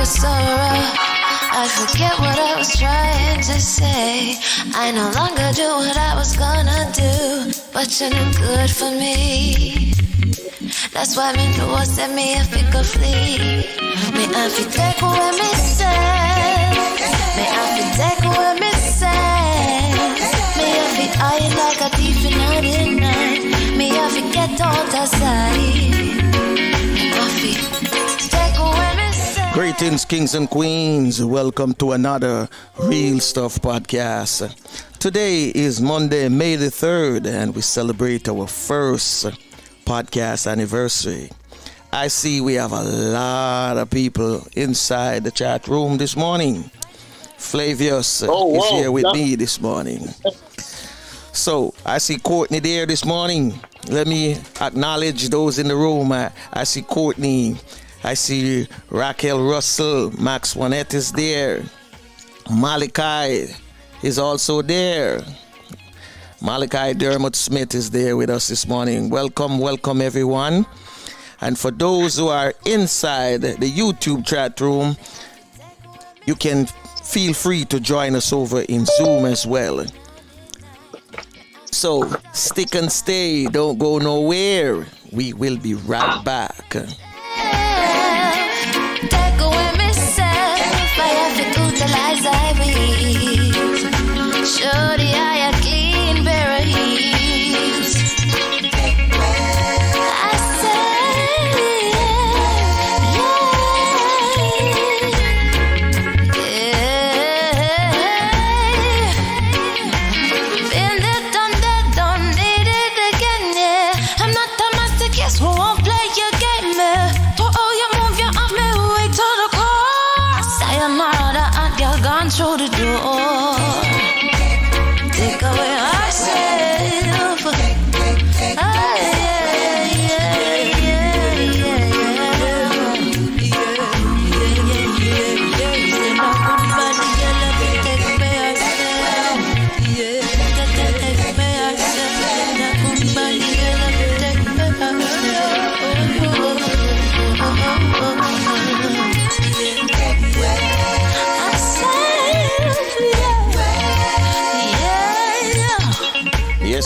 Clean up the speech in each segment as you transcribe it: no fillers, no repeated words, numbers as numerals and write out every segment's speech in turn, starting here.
your sorrow. I forget what I was trying to say. I no longer do what I was gonna do, but you're no good for me. That's why me know I said me if it could flee. Me have to take away me say. Me have to take away me say. Me have to hide like a thief in the night. Me have to get out of sight. Greetings, kings and queens. Welcome to another Real Stuff podcast. Today is Monday, May the 3rd, and we celebrate our first podcast anniversary. I see we have a lot of people inside the chat room this morning. Flavius is here with me this morning. So, I see Courtney there this morning. Let me acknowledge those in the room. I see Courtney. I see Raquel Russell. Max Juanette is there. Malachi is also there. Malachi Dermot Smith is there with us this morning. Welcome everyone. And for those who are inside the YouTube chat room, you can feel free to join us over in Zoom as well. So stick and stay, don't go nowhere. We will be right back. Take away myself, I have to utilize I breathe. Show the eye a clean pair of heels. I say, been there, done that, don't need it again, yeah. I'm not a master, guess who won't play your game, yeah. Gone through the door. Take away ourselves.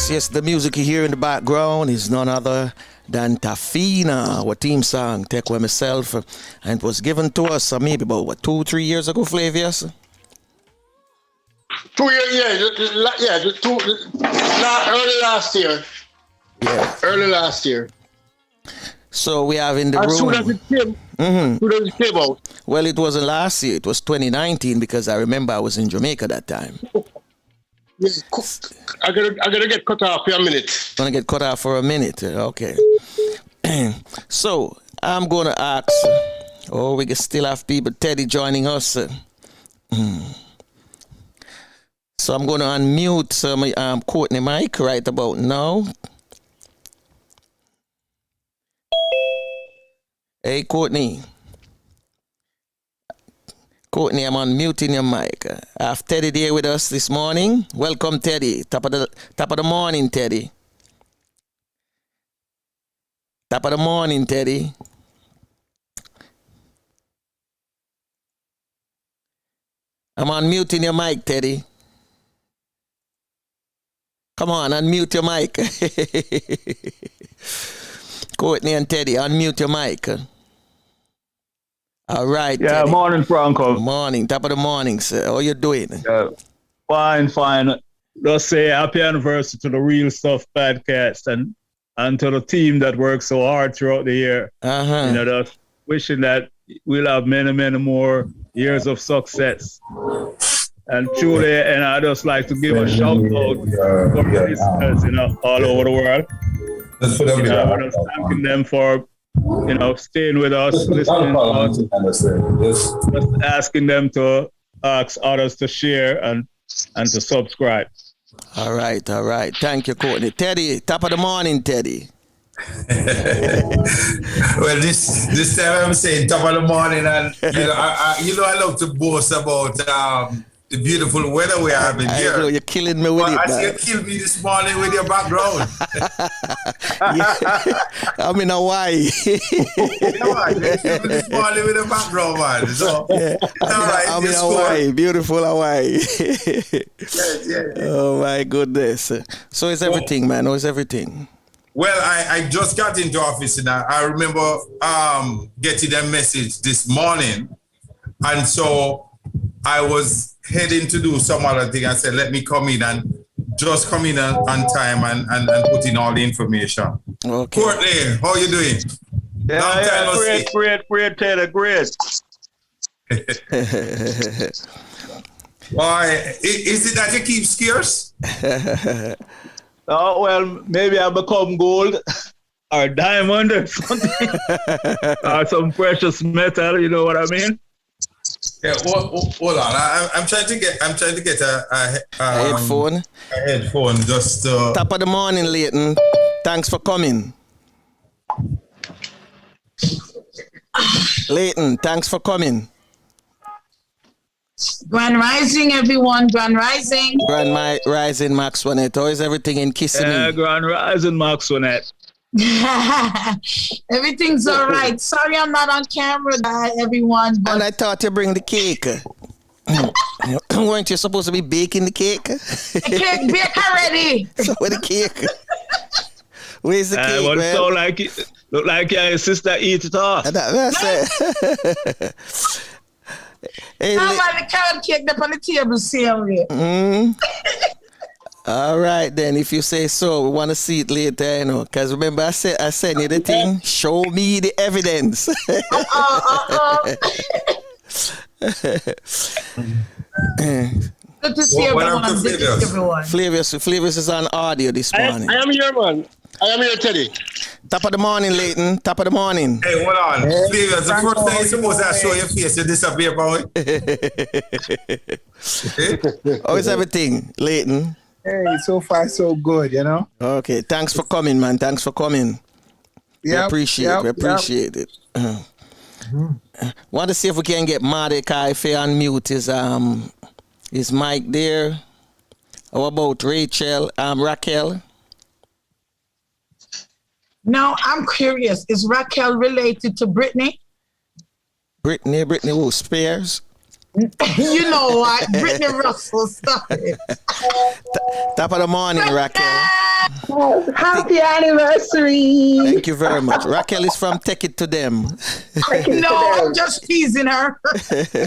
Yes, the music you hear in the background is none other than Tafina, our team song, Take Away Myself, and it was given to us maybe about 2-3 years ago, Flavius? 2 years, early last year. Yeah. Early last year. So we have in the room. As soon as it came out. Well, it wasn't last year, it was 2019 because I remember I was in Jamaica that time. I gotta get cut off for a minute. Gonna get cut off for a minute. Okay. So I'm gonna ask. We can still have people. Teddy joining us. So I'm gonna unmute Courtney mic right about now. Hey Courtney. Courtney, I'm unmuting your mic. I have Teddy there with us this morning. Welcome, Teddy. Top of the morning, Teddy. Top of the morning, Teddy. I'm unmuting your mic, Teddy. Come on, unmute your mic. Courtney and Teddy, unmute your mic. All right. Yeah, Teddy. Morning, Franco. Morning, top of the morning, sir. How you doing? Fine. Just say happy anniversary to the Real Stuff podcast and to the team that works so hard throughout the year. Just wishing that we'll have many more years of success. And truly, and I just like to give a shout out for listeners, all over the world. I'm just thanking them for staying with us, listening to us, just asking them to ask others to share and to subscribe. All right. Thank you, Courtney. Teddy, top of the morning, Teddy. Well, this time I'm saying top of the morning, and I love to boast about the beautiful weather we're having I here. know you're killing me with But it, I see man. you killed me this morning with your background. I'm in Hawaii. Come on, you killed me this morning with your background, man. So, it's all right. I'm in it's Hawaii, cool. beautiful Hawaii. Yes. Oh my goodness. So is everything, man? How's everything? Well, I just got into office and I remember getting a message this morning. And so I was heading to do some other thing. I said, let me come in and just come in on time and put in all the information. Okay. Courtney, how you doing? Great, Taylor, great. Why, is it that you keep scarce? Oh, well, maybe I become gold or diamond or something. Or some precious metal, you know what I mean? Yeah, hold on. I'm trying to get a headphone. A headphone just Top of the morning, Leighton. Thanks for coming. Leighton, thanks for coming. Grand Rising, everyone. Grand Rising. Grand Rising, Maxwellette. How is everything in Kissimmee? Grand Rising, Maxwellette. Everything's all right. Sorry I'm not on camera, everyone. But And I thought you bring the cake. Weren't you supposed to be baking the cake? the cake bake already. So where the cake? Where's the cake, Well, man? so look like your sister eat it off. That's it. Hey, I'm on the carrot cake up on the table, same way. All right, then. If you say so, we want to see it later, you know. Because remember, I sent you the thing. Show me the evidence. Good to see everyone. Flavius is on audio this morning. I am here, man. I am here, Teddy. Top of the morning, Leighton. Top of the morning. Hey, hold on. Flavius, the first time you're supposed to show your face, you disappear, boy. How is everything, Leighton? Hey, so far so good, you know. Okay, thanks for coming, man. Thanks for coming. We appreciate it. Want to see if we can get Mordecai if he unmute his mic there. How about Raquel? Now, I'm curious. Is Raquel related to Brittany? Brittany who? Spears? You know what? Brittany Russell, stop it. Top of the morning, Raquel. Happy anniversary. Thank you very much. Raquel is from Take It To Them. No, I'm just teasing her.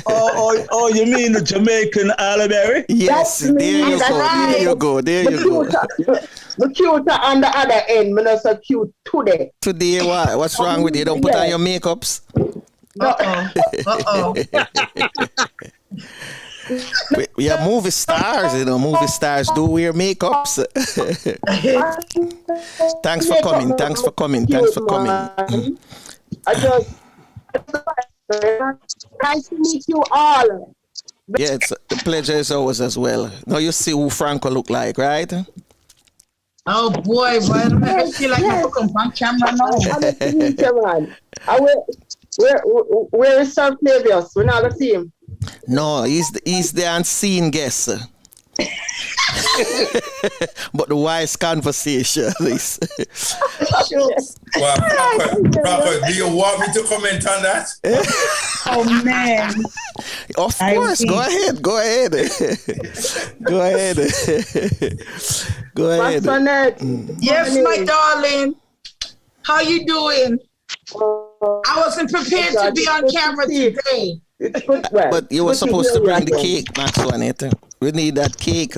Oh, you mean the Jamaican Alberry? Yes, there you go. The cute on the other end, but not so cute today. Today, what's wrong with you? Don't put on your makeups? We are movie stars, you know. Movie stars do wear makeups. Thanks for coming. I just nice to meet you all. Yeah, the pleasure is ours as well. Now you see who Franco look like, right? Oh boy, I feel like I come on camera now. Nice to meet you, man. Where is Sir Flavius? We're not gonna see him. No, he's the unseen guest. But the wise conversation is. Well, Prophet, do you want me to comment on that? Oh man. Of course, go ahead. Go ahead. Yes, my darling. How you doing? I wasn't prepared to be on camera today. But you were supposed to bring the cake, Maxwellette. We need that cake.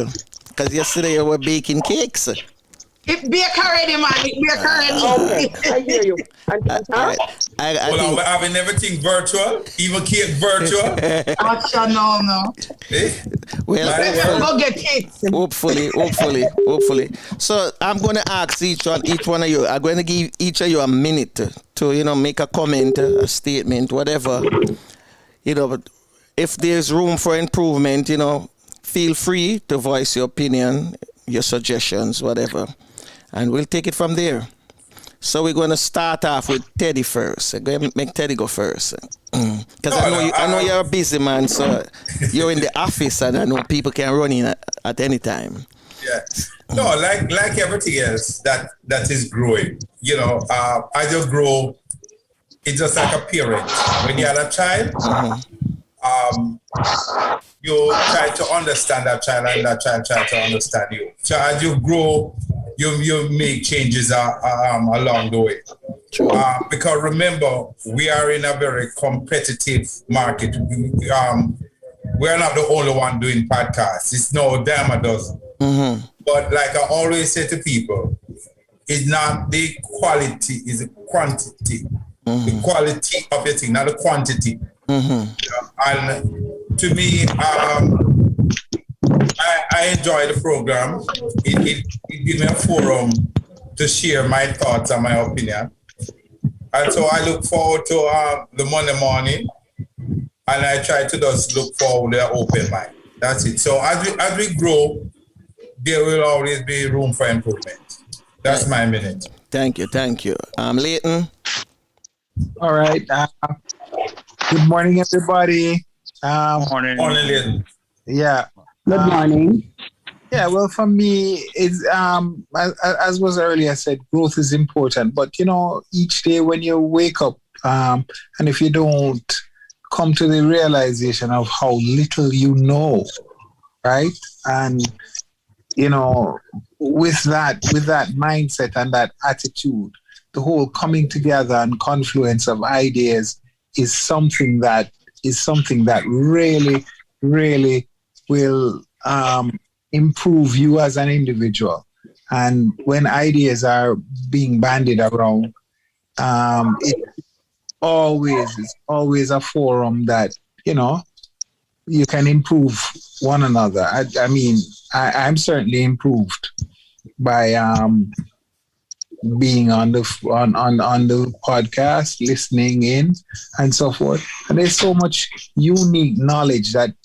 Because yesterday you were baking cakes. It bake already, man. It bake already. Okay, I hear you. Well, we're having everything virtual, even cake virtual. No. Well, go get it. Hopefully. So I'm going to ask each one of you. I'm going to give each of you a minute to, make a comment, a statement, whatever. But if there's room for improvement, feel free to voice your opinion, your suggestions, whatever. And we'll take it from there. So we're going to start off with Teddy first. Go ahead, make Teddy go first. Because I know you're a busy man, so you're in the office, and I know people can run in at any time. Yeah. No, like everything else that is growing. You know, I just grow. It's just like a parent. When you have a child, you try to understand that child, and that child try to understand you. So as you grow, you make changes along the way. Because remember, we are in a very competitive market. We are not the only one doing podcasts. It's no damn a dozen. But like I always say to people, it's not the quality, it's the quantity. The quality of your thing, not the quantity. And to me, I enjoy the program. It gives me a forum to share my thoughts and my opinion. And so I look forward to the Monday morning, and I try to just look forward with an open mind. That's it. So as we grow, there will always be room for improvement. That's my minute. Thank you. Leighton. All right. Good morning, everybody. Morning, Leighton. Yeah. Good morning. Yeah, well, for me, it's as was earlier said, growth is important. But each day when you wake up, and if you don't come to the realization of how little you know, right? And with that mindset and that attitude, the whole coming together and confluence of ideas is something that really, really will improve you as an individual. And when ideas are being bandied around, it's always a forum that you can improve one another. I mean, I'm certainly improved by being on the podcast, listening in, and so forth. And there's so much unique knowledge that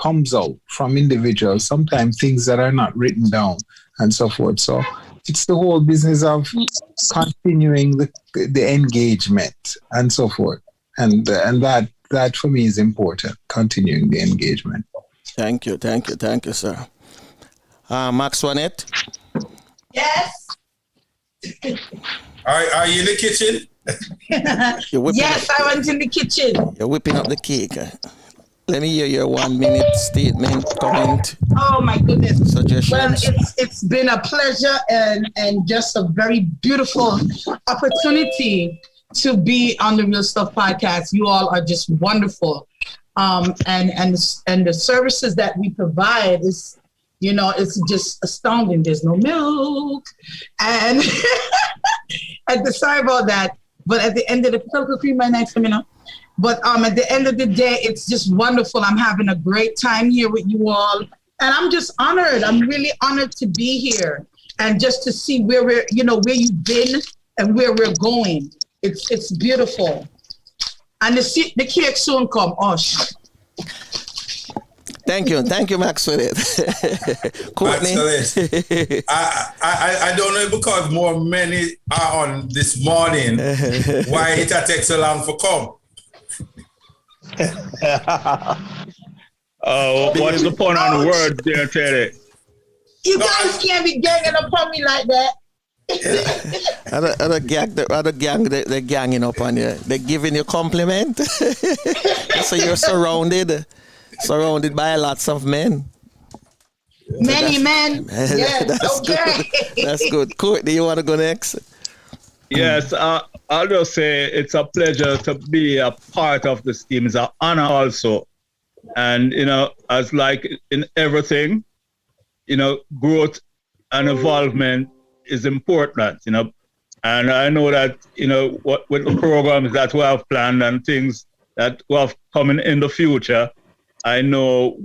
comes out from individuals. Sometimes things that are not written down, and so forth. So it's the whole business of continuing the engagement and so forth. And that for me is important. Continuing the engagement. Thank you, sir. Max Wanette? Yes. Are you in the kitchen? Yes, I went in the kitchen. You're whipping up the cake. Let me hear your 1 minute statement, comment. Oh my goodness. Suggestions. Well, it's been a pleasure and just a very beautiful opportunity to be on the Real Stuff podcast. You all are just wonderful. And the services that we provide is, it's just astounding. There's no milk. And sorry about that. But at the end of the cocoa cream right next to me now. But at the end of the day, it's just wonderful. I'm having a great time here with you all. And I'm just honored. I'm really honored to be here. And just to see where where you've been and where we're going. It's beautiful. And the cake soon come. Oh, Thank you, Max, for it. Courtney. I don't know because more many are on this morning. Why it takes so long for come? What's the point on the word there, Teddy? You guys can't be ganging up on me like that. Other gang, they're ganging up on you. They're giving you compliment. So you're surrounded by lots of men. Many men. Yes, that's okay. Good. That's good. Courtney, you want to go next? Yes, I'll just say it's a pleasure to be a part of this team. It's an honor also. And, as like in everything, growth and involvement is important, And I know that, what with the programs that we have planned and things that we have coming in the future, I know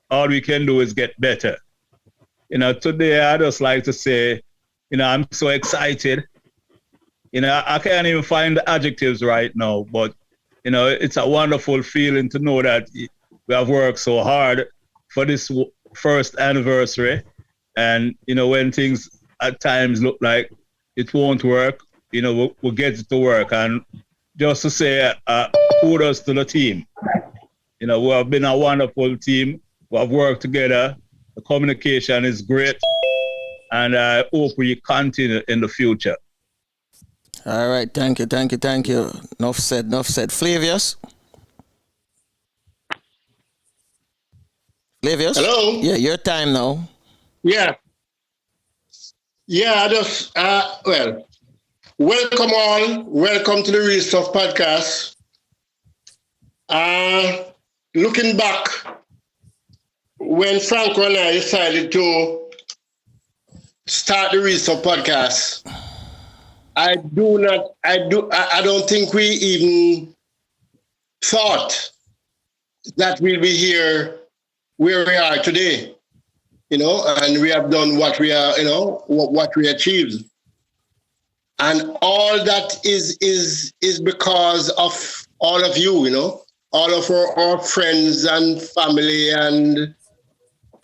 all we can do is get better. Today I just like to say, I'm so excited. I can't even find the adjectives right now, but, it's a wonderful feeling to know that we have worked so hard for this first anniversary. And, when things at times look like it won't work, we'll get it to work. And just to say kudos to the team. We have been a wonderful team. We have worked together. The communication is great. And I hope we continue in the future. All right. Thank you. Enough said. Flavius? Hello? Yeah, your time now. Yeah. Yeah, I just, welcome all. Welcome to the Real Stuff Podcast. Looking back, when Franco and I decided to start the Real Stuff Podcast, I don't think we even thought that we'll be here where we are today, and we have done what we are, what we achieved. And all that is because of all of you, all of our friends and family and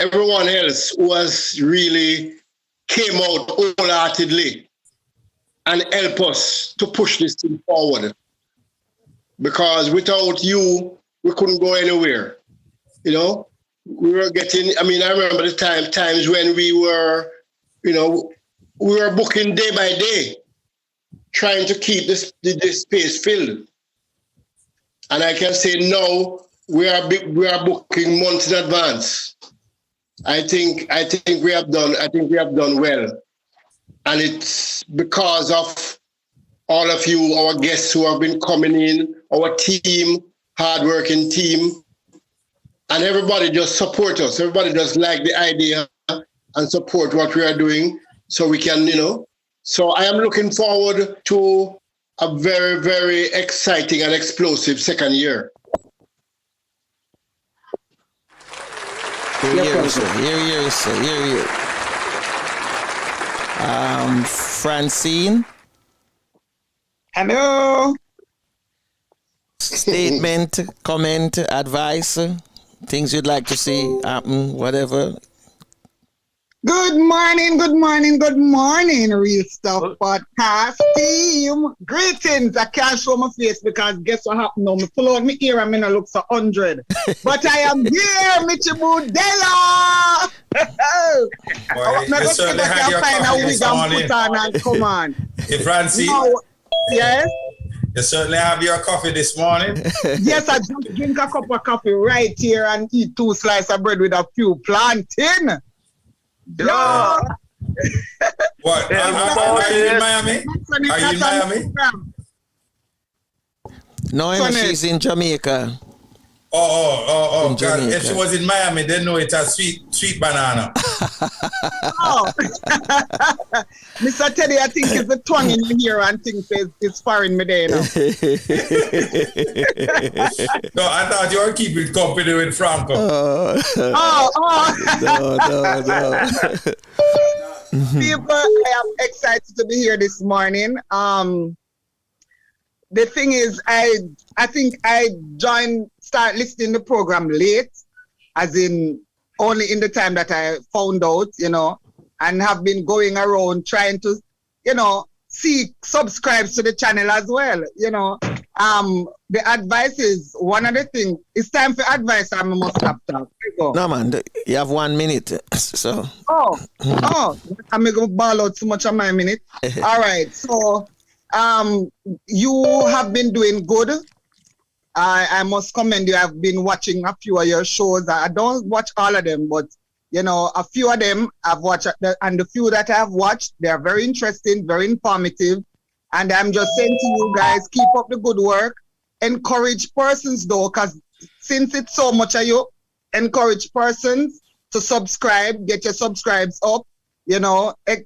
everyone else who has really came out wholeheartedly and help us to push this thing forward. Because without you, we couldn't go anywhere, We were getting, I remember the times when we were, we were booking day by day, trying to keep this space filled. And I can say now we are booking months in advance. I think we have done well. And it's because of all of you, our guests who have been coming in, our team, hardworking team. And everybody just support us. Everybody just like the idea and support what we are doing so we can, So I am looking forward to a very, very exciting and explosive second year. Here. Francine? Hello. Statement, comment, advice? Things you'd like to see happen, whatever. Good morning, Real Stuff Podcast team. Greetings. I can't show my face because guess what happened now? Me pull out my ear and I look so 100. But I am here, Mitchie Budella. You certainly had your coffee this morning. Come on. Hey, Francine. No, yes? You certainly have your coffee this morning. Yes, I just drink a cup of coffee right here and eat 2 slices of bread with a few plantain. Yeah. What? Are you in Miami? Are you in Miami? No, she's in Jamaica. Oh, in God. Jamaica. If she was in Miami, they know it's a sweet banana. Oh. Mr. Teddy, I think it's the tongue in here and things is firing me there now. No, I thought you were keeping company with Franco. No. People, I am excited to be here this morning. The thing is, I think I start listening to the program late, as in only in the time that I found out, and have been going around trying to, seek subscribes to the channel as well, The advice is, one of the things, it's time for advice, I must stop. No, man, you have 1 minute, so. I'm going to ball out so much of my minute. All right, so you have been doing good. I must commend you. I've been watching a few of your shows. I don't watch all of them, but a few of them I've watched, and the few that I've watched, they are very interesting, very informative. And I'm just saying to you guys, keep up the good work. Encourage persons though, because since it's so much of you, encourage persons to subscribe, get your subscribes up,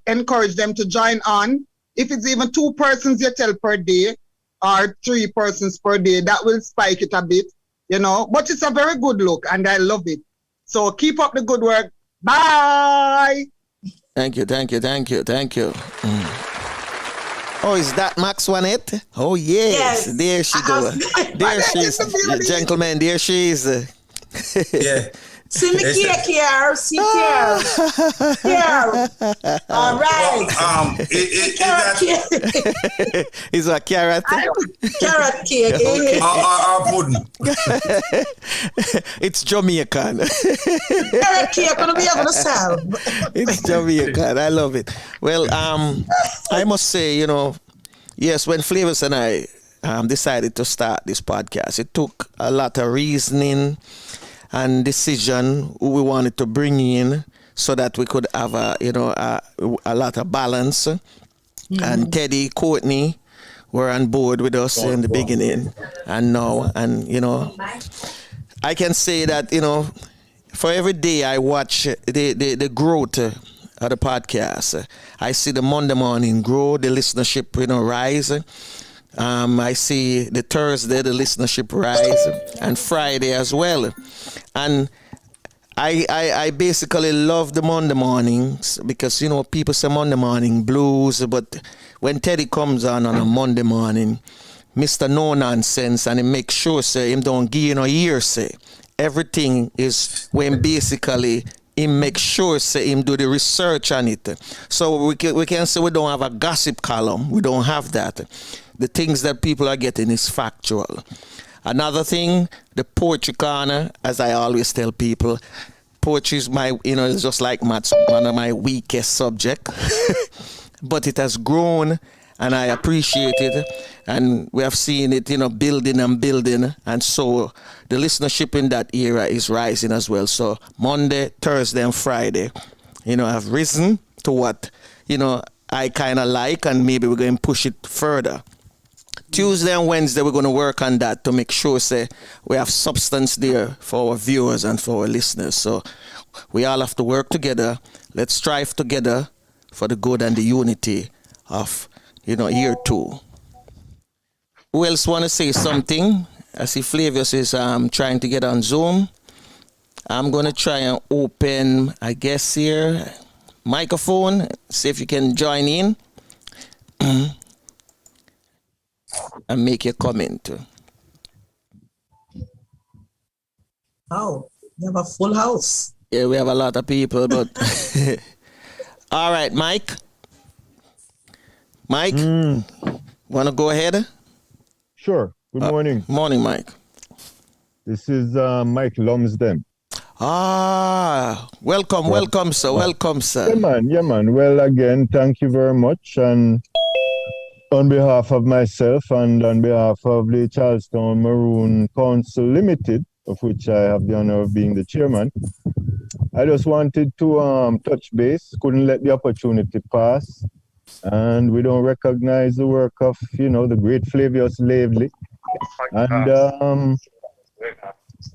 encourage them to join on. If it's even 2 persons you tell per day or 3 persons per day, that will spike it a bit, but it's a very good look and I love it. So keep up the good work. Bye. Thank you. Oh, is that Max Wanette? Oh, yes. There she goes. There she is. Gentlemen, there she is. Yeah. See me here. See here. Here. All right. It's a carrot. Carrot cake. Okay. Pudding. It's Jamaican. Carrot cake gonna be able to sell. It's Jamaican. I love it. Well, I must say, yes, when Flavors and I decided to start this podcast, it took a lot of reasoning and decision who we wanted to bring in so that we could have a lot of balance. Mm-hmm. And Teddy, Courtney were on board with us in the beginning and now. And, I can say that, for every day I watch the growth of the podcast. I see the Monday morning grow, the listenership, rise. I see the Thursday, the listenership rise, and Friday as well. And I basically love the Monday mornings because, people say Monday morning blues, but when Teddy comes on a Monday morning, Mr. No Nonsense, and he makes sure, say, him don't give you no hearsay. Everything is when basically him make sure, say, him do the research on it. So we can say we don't have a gossip column. We don't have that. The things that people are getting is factual. Another thing, the poetry corner, as I always tell people, poetry is it's just like maths, one of my weakest subject. But it has grown and I appreciate it. And we have seen it, building and building. And so the listenership in that era is rising as well. So Monday, Thursday, and Friday, have risen to what, I kind of like, and maybe we're going to push it further. Tuesday and Wednesday, we're going to work on that to make sure, say, we have substance there for our viewers and for our listeners. So we all have to work together. Let's strive together for the good and the unity of, year 2. Who else want to say something? I see Flavius is trying to get on Zoom. I'm going to try and open, I guess, here, microphone, see if you can join in. And make your comment. Oh, you have a full house. Yeah, we have a lot of people, but all right, Mike. Mike, want to go ahead? Sure. Good morning. Morning, Mike. This is Mike Lumsden. Welcome, sir. Welcome, sir. Yeah, man. Well, again, thank you very much. And on behalf of myself and on behalf of the Charlestown Maroon Council Limited, of which I have the honor of being the chairman, I just wanted to touch base. Couldn't let the opportunity pass. And we don't recognize the work of, the great Flavius Lavely and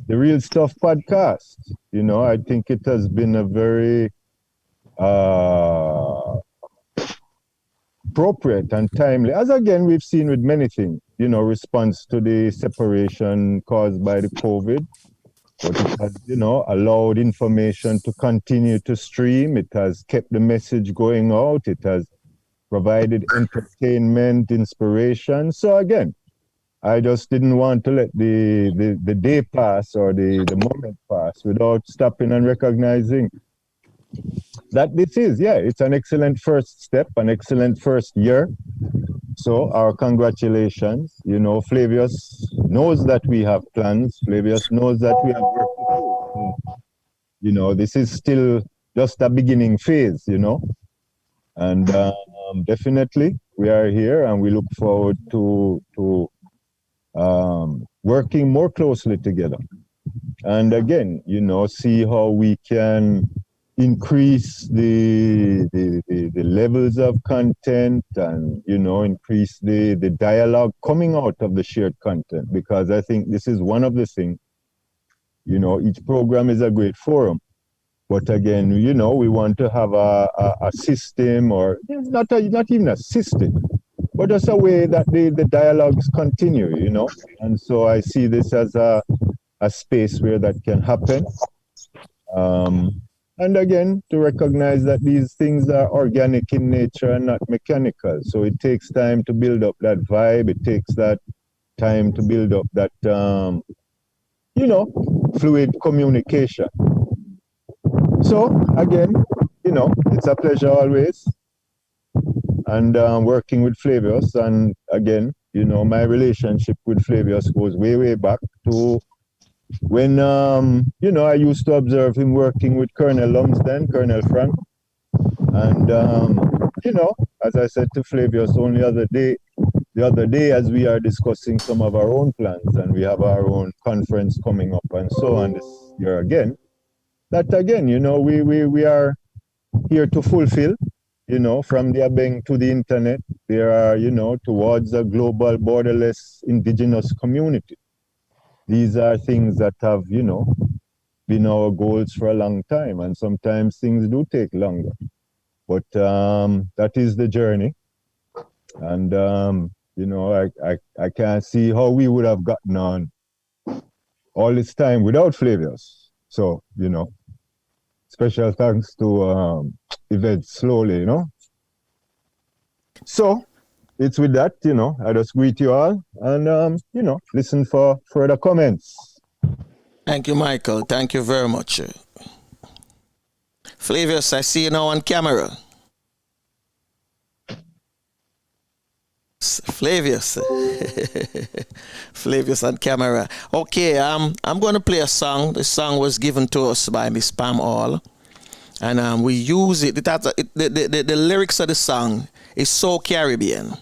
the Real Stuff podcast. I think it has been a very appropriate and timely, as again we've seen with many things, response to the separation caused by the COVID. But it has, allowed information to continue to stream. It has kept the message going out. It has provided entertainment, inspiration. So again, I just didn't want to let the day pass or the moment pass without stopping and recognizing that this is, it's an excellent first step, an excellent first year. So our congratulations. Flavius knows that we have plans. Flavius knows that we have work to do. This is still just a beginning phase, And definitely we are here and we look forward to working more closely together. And again, see how we can increase the levels of content and increase the dialogue coming out of the shared content, because I think this is one of the things. Each program is a great forum, but again, we want to have a system, or not even a system, but just a way that the dialogues continue. And so I see this as a space where that can happen. And again, to recognize that these things are organic in nature and not mechanical. So it takes time to build up that vibe. It takes that time to build up that, fluid communication. So again, it's a pleasure always. And working with Flavius, and again, my relationship with Flavius goes way, way back to when, I used to observe him working with Colonel Lumsden, Colonel Frank. And, as I said to Flavius only the other day, as we are discussing some of our own plans, and we have our own conference coming up and so on this year again, that again, we are here to fulfill, from the Abeng to the internet, there are, towards a global borderless indigenous community. These are things that have, been our goals for a long time, and sometimes things do take longer. But that is the journey. And, I can't see how we would have gotten on all this time without Flavius. So, special thanks to Yvette Slowly, So, it's with that, I just greet you all and, listen for further comments. Thank you, Michael. Thank you very much. Flavius, I see you now on camera. Flavius. Flavius on camera. Okay, I'm going to play a song. The song was given to us by Miss Pam Hall. And we use it. The lyrics of the song is so Caribbean.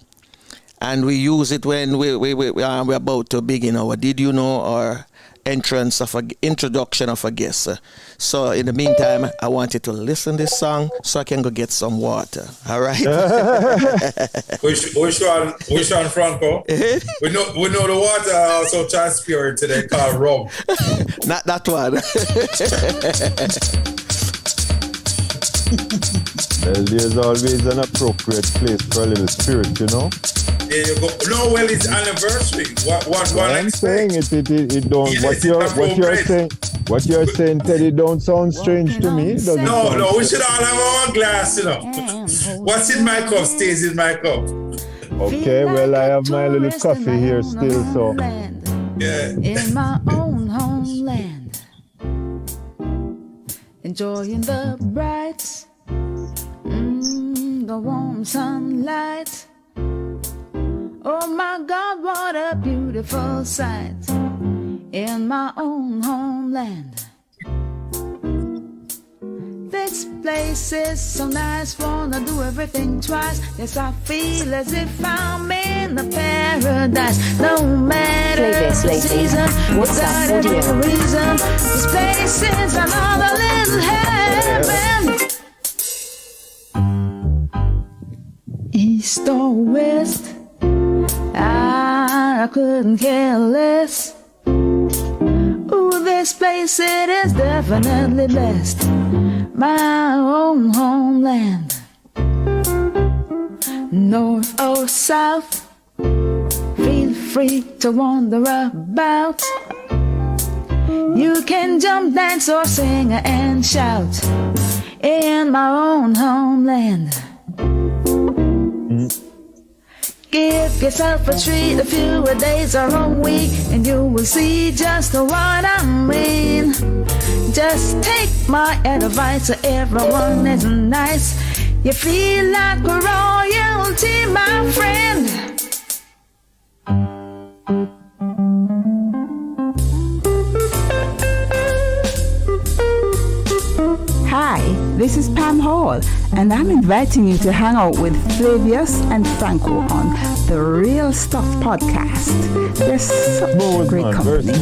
And we use it when we're about to begin our Did You Know or introduction of a guest. So in the meantime, I want you to listen to this song so I can go get some water. All right? Which one, Franco? we know the water also transparent today called rum. Not that one. Well, there's always an appropriate place for a little spirit, There you go. No, well, it's anniversary. What I'm saying it don't. Yes, what you're saying, Teddy, don't sound strange to me. No, we should all have our glass, What's in my cup stays in my cup. Okay, well, I have my little coffee here still, so. Yeah. In my own homeland, enjoying the bright, the warm sunlight. Oh my God, what a beautiful sight in my own homeland. This place is so nice, wanna do everything twice. Yes, I feel as if I'm in a paradise. No matter the season, without any reason, this place is another little heaven. East or west, I couldn't care less. Ooh, this place, it is definitely blessed. My own homeland. North or south, feel free to wander about. You can jump, dance, or sing and shout in my own homeland. Give yourself a treat, a few days or a week, and you will see just what I mean. Just take my advice, so everyone is nice. You feel like royalty, my friend. Hi, this is Pam Hall, and I'm inviting you to hang out with Flavius and Franco on the Real Stuff podcast. They're such great company.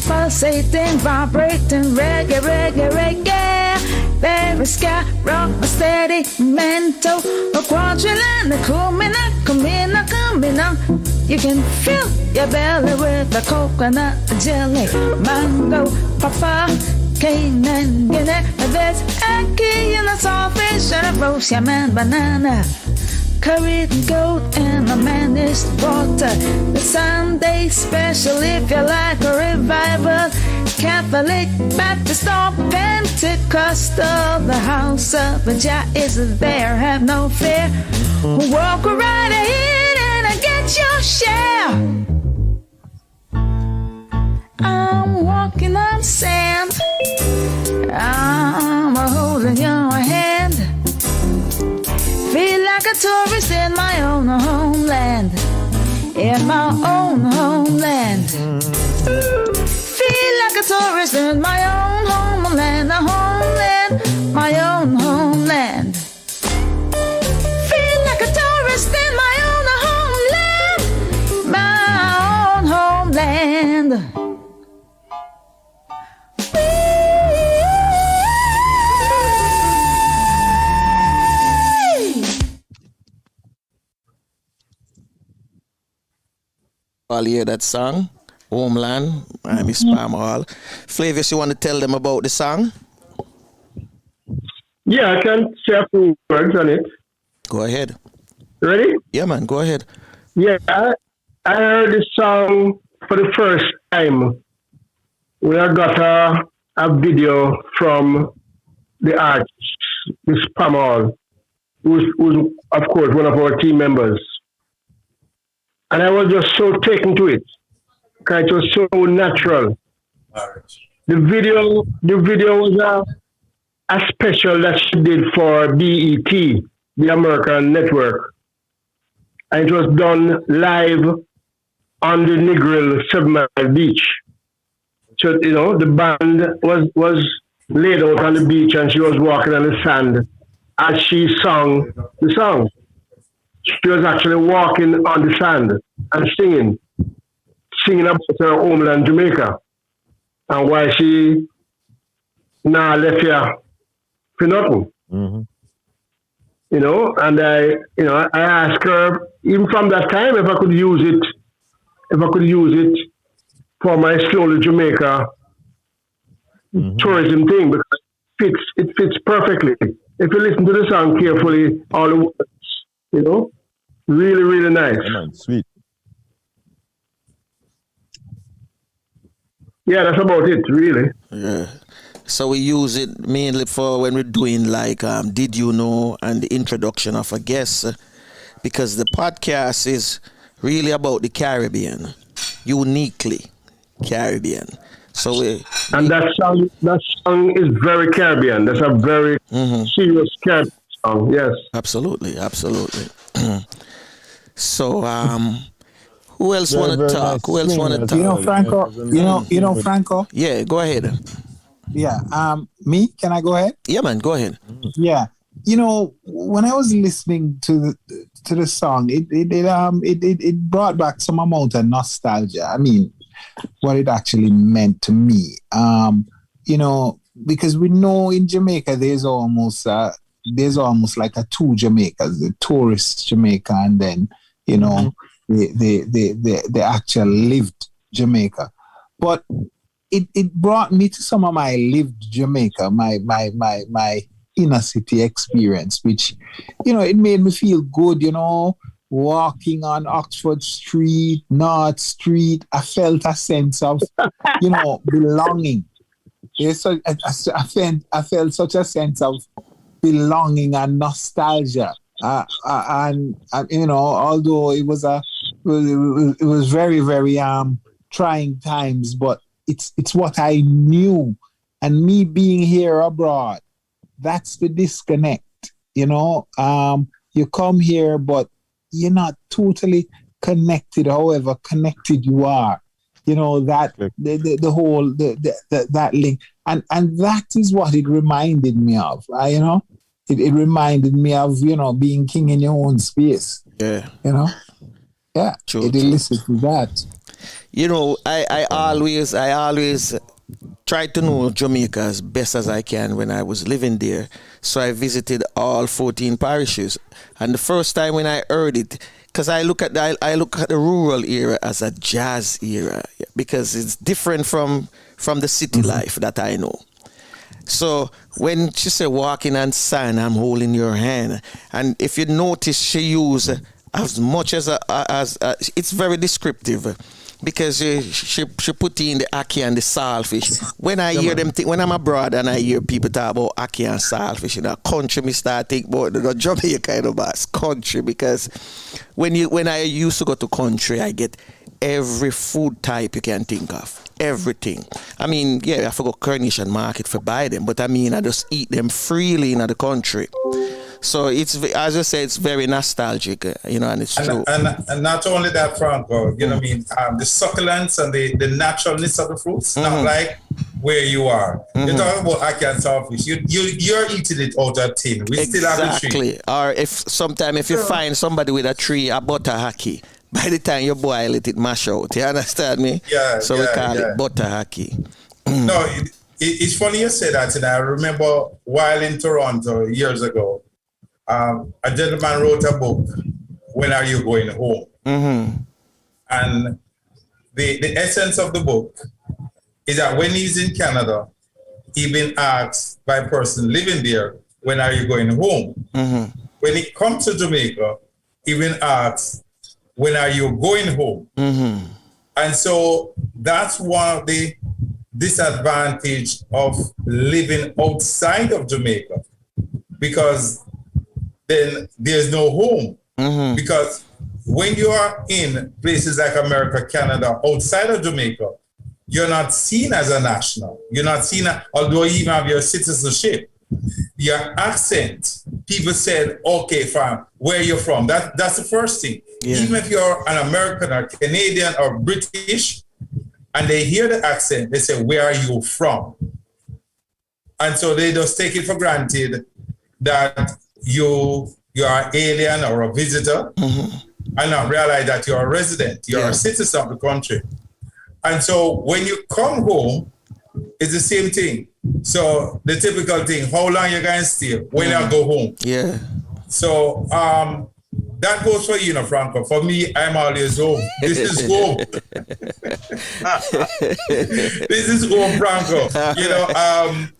Pulsating, vibrating, reggae, reggae, reggae. There Mascara, a steady mental, a quadrillion, a kumina. You can fill your belly with a coconut jelly, mango, papa, cane and guinea. There's a key in a saltfish and a roast yam and banana. Curried goat and a managed water. The Sunday special if you like a revival. Catholic, Baptist or Pentecostal. The house of Jah is there, have no fear. Walk right in and get your share. I'm walking on sand. I'm holding your hand. Feel like a tourist in my own homeland. In my own homeland. Feel like a tourist in my own homeland. A homeland, my own homeland. Feel like a tourist in my own homeland. My own homeland. All hear that song, Homeland, by Miss Pam Hall. Flavius, you want to tell them about the song? Yeah, I can say a few words on it. Go ahead. Ready? Yeah, man, go ahead. Yeah, I heard this song for the first time when I got a video from the artist, Miss Pam Hall, who's, of course, one of our team members. And I was just so taken to it, because it was so natural. The video was a special that she did for BET, the American network. And it was done live on the Negril 7 Mile Beach. So, you know, the band was laid out on the beach and she was walking on the sand as she sang the song. She was actually walking on the sand and singing about her homeland, Jamaica, and why she now left here for nothing. Mm-hmm. You know, and I asked her even from that time if I could use it for my Slowly Jamaica tourism thing, because it fits perfectly. If you listen to the song carefully, all the words, you know, really, really nice. Come on, sweet. Yeah, that's about it, really. Yeah. So we use it mainly for when we're doing like Did You Know and the introduction of a guest, because the podcast is really about the Caribbean, uniquely Caribbean. So that song is very Caribbean. That's a very serious Caribbean song. Yes, absolutely. So who else want to talk? Who else want to talk? You know, Franco. You know, Franco. Yeah, go ahead. Yeah. Me? Can I go ahead? Yeah, man. Go ahead. Yeah. You know, when I was listening to the song, it brought back some amount of nostalgia. I mean, what it actually meant to me. You know, because we know in Jamaica there's almost like a two Jamaicas, the tourist Jamaica, and then you know the actual lived Jamaica. But it brought me to some of my lived Jamaica, my inner city experience, which, you know, it made me feel good, you know, walking on Oxford Street, North Street. I felt a sense of, you know, belonging. I felt such a sense of belonging and nostalgia. And you know, although it was very, very trying times, but it's what I knew. And me being here abroad, that's the disconnect. You know, you come here, but you're not totally connected, however connected you are. You know, that the whole that link. And that is what it reminded me of. You know, it reminded me of, you know, being king in your own space. Yeah. You know? Yeah. True, it elicited that. You know, I always tried to know Jamaica as best as I can when I was living there. So I visited all 14 parishes. And the first time when I heard it, because I look at the rural era as a jazz era, because it's different from the city life that I know. So when she said walking on sand, I'm holding your hand, and if you notice, she used as much as it's very descriptive, because she put in the ackee and the saltfish. When I hear them, when I'm abroad and I hear people talk about ackee and saltfish in a country, me start think about the Jamaica kind of bass country, because when I used to go to country, I get every food type you can think of. Everything. I mean, yeah, I have to go Coronation Market for buy them, but I mean, I just eat them freely in the country. So it's, as I say, it's very nostalgic, and it's true. And not only that, Franco, you know what I mean, the succulence and the naturalness of the fruits, not like where you are. You're talking about ackee and saltfish. You're eating it out of a tin. We still have the tree. Exactly. Or if you find somebody with a tree, a butter ackee, by the time you boil it, it mash out. You understand me? Yeah. So we call it butter ackee. No, it's funny you say that. And I remember while in Toronto years ago, a gentleman wrote a book, When Are You Going Home? And the essence of the book is that when he's in Canada, he been asked by a person living there, when are you going home? When he comes to Jamaica, he been asked, when are you going home? And so that's one of the disadvantage of living outside of Jamaica, because then there's no home. Because when you are in places like America, Canada, outside of Jamaica, you're not seen as a national. You're not seen, although you even have your citizenship. Your accent, people said, okay, fine, where you're from. That's the first thing. Yeah. Even if you're an American or Canadian or British, and they hear the accent, they say, where are you from? And so they just take it for granted that you are alien or a visitor, and not realize that you're a resident, you're a citizen of the country. And so when you come home, it's the same thing. So the typical thing, how long you going to stay? When I go home? Yeah. So that goes for you, Franco. For me, I'm always home. This is home. This is home, Franco.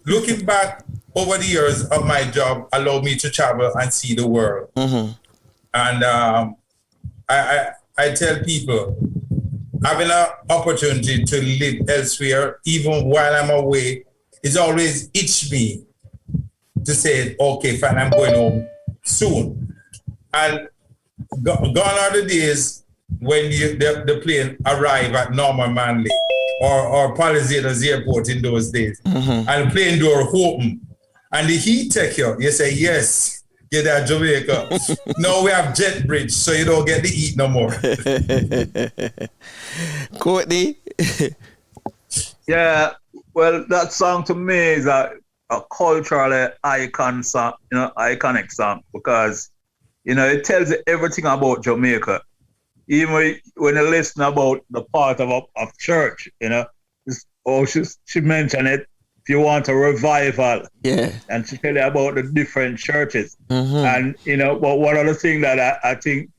Looking back over the years of my job allowed me to travel and see the world. And I tell people, having an opportunity to live elsewhere, even while I'm away, it's always itch me to say, okay, fine, I'm going home soon. And gone are the days when the plane arrive at Norman Manley or Palisades Airport in those days, and the plane door open, and the heat take you. You say, yes, get at Jamaica. Now we have jet bridge, so you don't get the heat no more. Courtney? Yeah, well, that song to me is a culturally iconic song, because it tells you everything about Jamaica. Even when you listen about the part of church, she mentioned it. If you want a revival, and she tell you about the different churches, and but one of the things that I think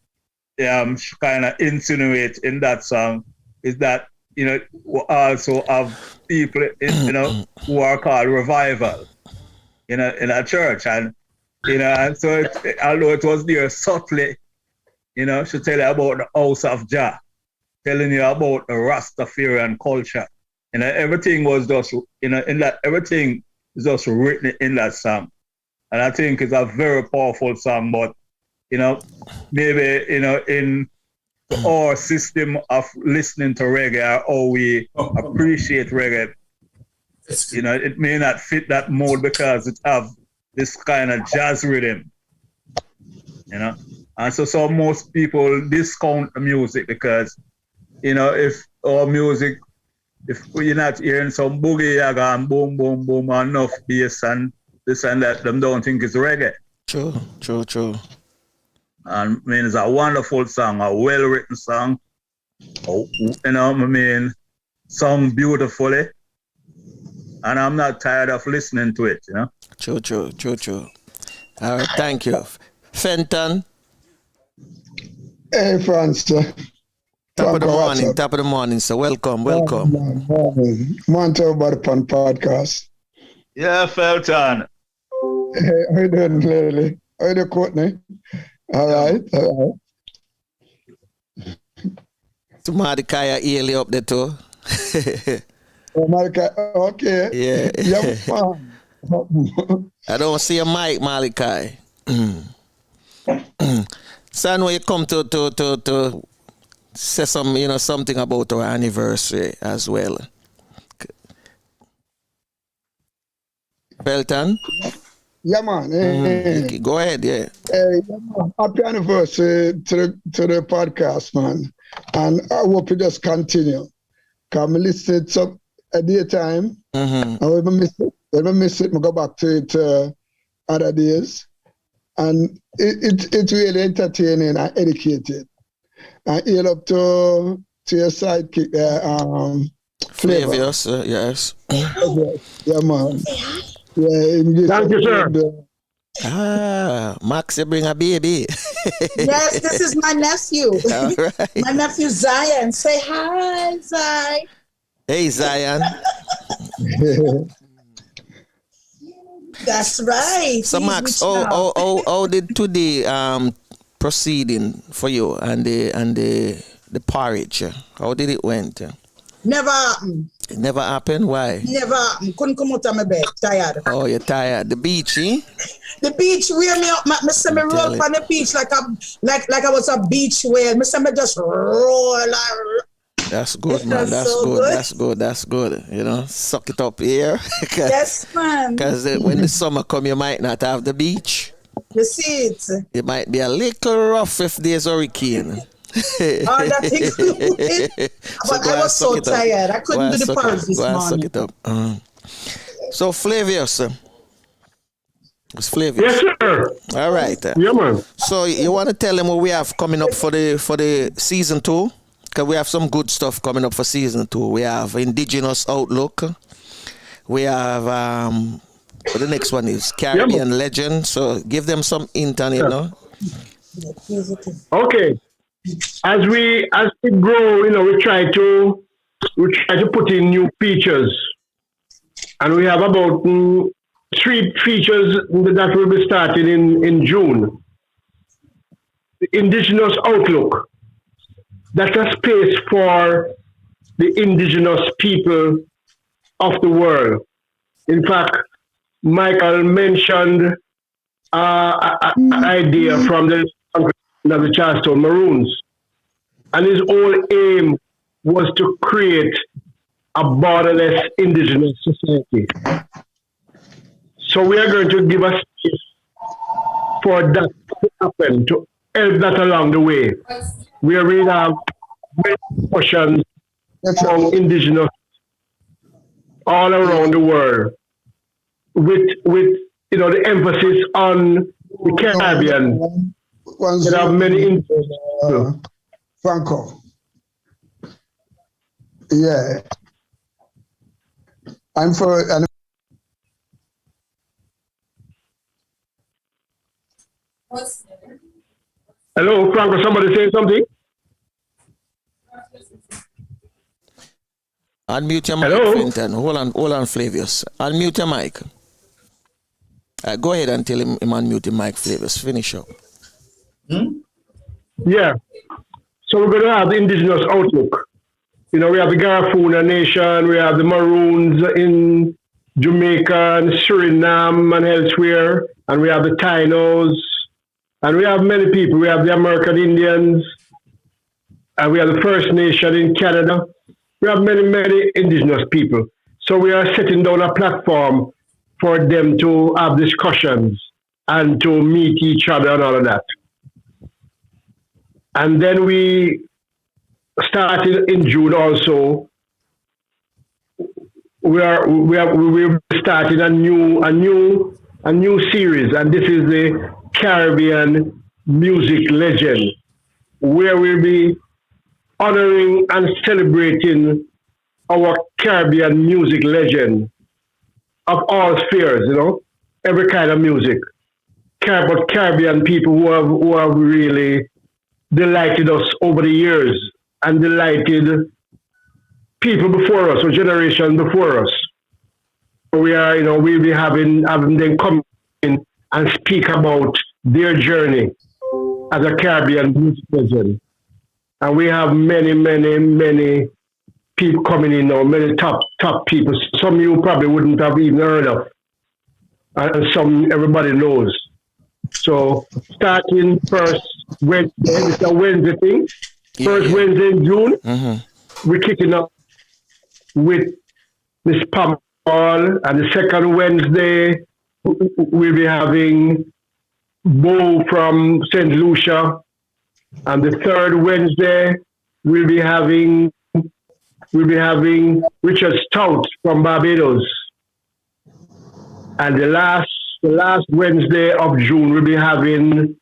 she kind of insinuates in that song is that we also have people who are called revival, in a church, and and so although it was there subtly, she tell you about the house of Jah, telling you about the Rastafarian culture. Everything was just, everything is just written in that song. And I think it's a very powerful song, but, maybe, in our system of listening to reggae, or how we appreciate reggae, it may not fit that mold because it have this kind of jazz rhythm, And so most people discount the music because, if our music, if you're not hearing some boogie yaga and boom, boom, boom, and enough bass and this and that, them don't think it's reggae. True. And it's a wonderful song, a well-written song. Sung beautifully. and I'm not tired of listening to it, you know. True. All right, thank you. Fenton. Hey, France. Top of the morning, so welcome. Morning to everybody on podcast. Yeah, Felton. Hey, how you doing, Lily? How you doing, Courtney? All right. Mordecai Ely up there too. Mordecai, okay. Yeah. Man. I don't see a mic, Mordecai. Son, when you come to say something about our anniversary as well. Felton? Yeah, man. Hey. Go ahead, yeah. Hey, yeah, man. Happy anniversary to the podcast, man. And I hope you just continue. Come listen to a daytime. And when I miss it, I go back to it other days. And it's really entertaining and educated. And you're up to your sidekick there, Flavius, yes. Yeah, man. Yeah, thank you, sir. Max, you bring a baby. Yes, this is my nephew. All right. My nephew Zion. Say hi, Zion. Hey, Zion. That's right. So, Max, how did today proceeding for you and the porridge? How did it went? Never happened. It never happened? Why? Never happened. Couldn't come out of my bed. Tired. Oh, you're tired. The beach, eh? The beach wear me up. Me roll up on the beach like I was a beach whale. Me just roll. That's good, man. That's good. You know, suck it up here. Yes, man. Because when the summer come, you might not have the beach. You see it. It might be a little rough if there's hurricane. That included. But I was so tired. I couldn't do the porridge this morning. Suck it up. So Flavius. It's Flavius. Yes, sir. All right. Yeah, man. So you want to tell them what we have coming up for the season 2? Because we have some good stuff coming up for season 2. We have Indigenous Outlook. We have the next one is Caribbean Legend. So give them some internet, no? Okay. As we grow, we try to put in new features, and we have about 3 features that will be starting in June. The Indigenous Outlook. That's a space for the indigenous people of the world. In fact, Michael mentioned an idea from the Charleston Maroons. And his whole aim was to create a borderless indigenous society. So we are going to give a space for that to happen, to help that along the way. We already have many portions from indigenous all around the world, with the emphasis on the Caribbean. There are many Franco. Yeah. Hello, Franco, somebody saying something? Unmute your mic, Fenton. Hold on, Flavius. Unmute your mic. Go ahead and tell him unmute your mic, Flavius. Finish up. Yeah. So we're going to have the Indigenous Outlook. We have the Garifuna Nation, we have the Maroons in Jamaica and Suriname and elsewhere, and we have the Tainos, and we have many people. We have the American Indians, and we have the First Nation in Canada. We have many, many indigenous people. So we are setting down a platform for them to have discussions and to meet each other and all of that. And then we started in June also. We're starting a new series, and this is the Caribbean Music Legend, where we'll be honoring and celebrating our Caribbean music legend of all spheres, you know, every kind of music. But Caribbean people who have really delighted us over the years and delighted people before us or generation before us. We are, you know, we'll be having them come in and speak about their journey as a Caribbean music legend. And we have many people coming in now, many top people. Some you probably wouldn't have even heard of. And some everybody knows. So starting first Wednesday, it's a Wednesday thing. First Wednesday in June, we're kicking off with Miss Pam Hall, and the second Wednesday we'll be having Bo from St. Lucia, and the third Wednesday we'll be having Richard Stout from Barbados, and the last Wednesday of June we'll be having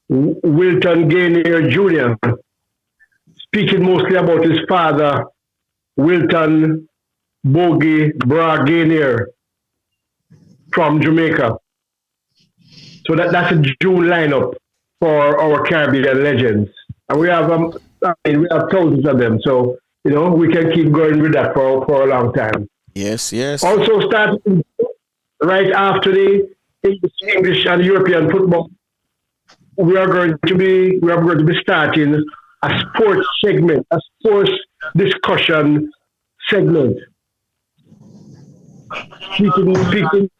Wilton Gainier Jr. speaking mostly about his father, Wilton Bogie Bra Gainier from Jamaica. So that's a June lineup for our Caribbean legends. And we have thousands of them. So, you know, we can keep going with that for a long time. Yes. Also starting right after the English and European football, we are going to be starting a sports segment, a sports discussion segment. Speaking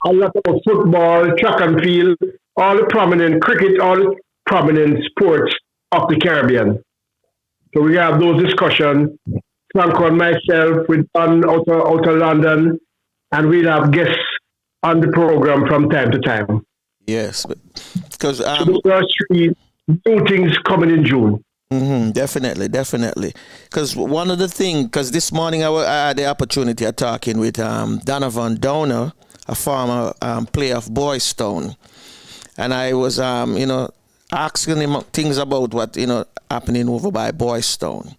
a lot about football, track and field, all the prominent cricket, all the prominent sports of the Caribbean. So we have those discussions, Franco and myself, with Don out of London, and we'll have guests on the program from time to time. Yes, because so there are 3 new things coming in June. Definitely. Because one of the things, because this morning I had the opportunity of talking with Donovan Donner, a former player of Boys Town, and I was, asking him things about what happening over by Boys Town.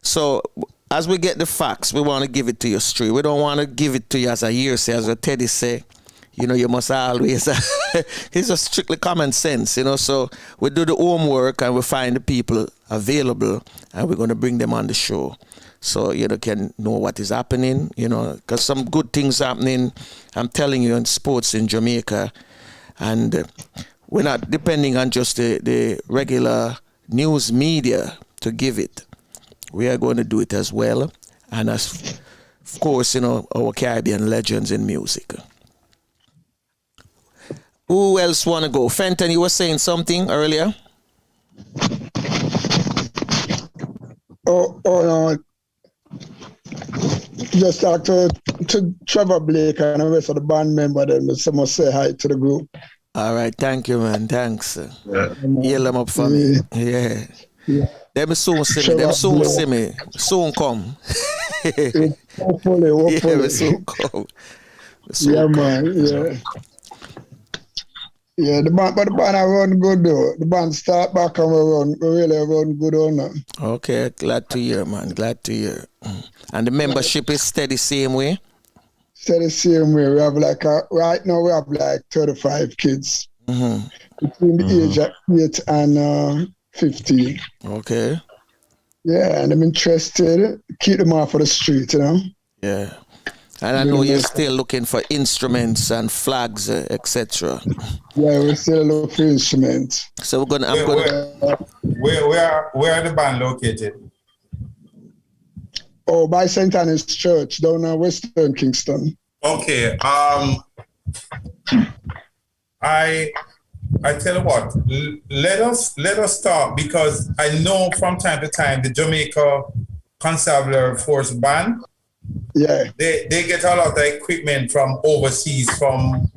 So as we get the facts, we want to give it to you straight. We don't want to give it to you as a hearsay, as Teddy say. You must always, it's just strictly common sense, so we do the homework and we find the people available and we're going to bring them on the show so can know what is happening, because some good things happening, I'm telling you, in sports in Jamaica, and we're not depending on just the regular news media to give it. We are going to do it as well, and as, of course, our Caribbean legends in music. Who else want to go? Fenton, you were saying something earlier? Oh no. Just talk to Trevor Blake and the rest of the band member. Then someone say hi to the group. All right, thank you, man. Thanks. Yell them up for me. Yeah. Them soon see me. Soon come. Hopefully. Yeah, soon come. Man. Yeah. Yeah, the band I run good though. The band start back and we really run good on now. Okay, glad to hear, man. Glad to hear. And the membership is steady same way? Steady same way. We have right now we have 35 kids. Between the age of 8 and 15. Okay. Yeah, and I'm interested. Keep them off of the street, Yeah. And I know you're still looking for instruments and flags, etc. Yeah, we're still looking for instruments. So where are the band located? Oh, by St. Anne's Church down in Western Kingston. Okay. I tell you what. Let us talk, because I know from time to time the Jamaica Constabulary Force Band. Yeah, they get a lot of equipment from overseas, from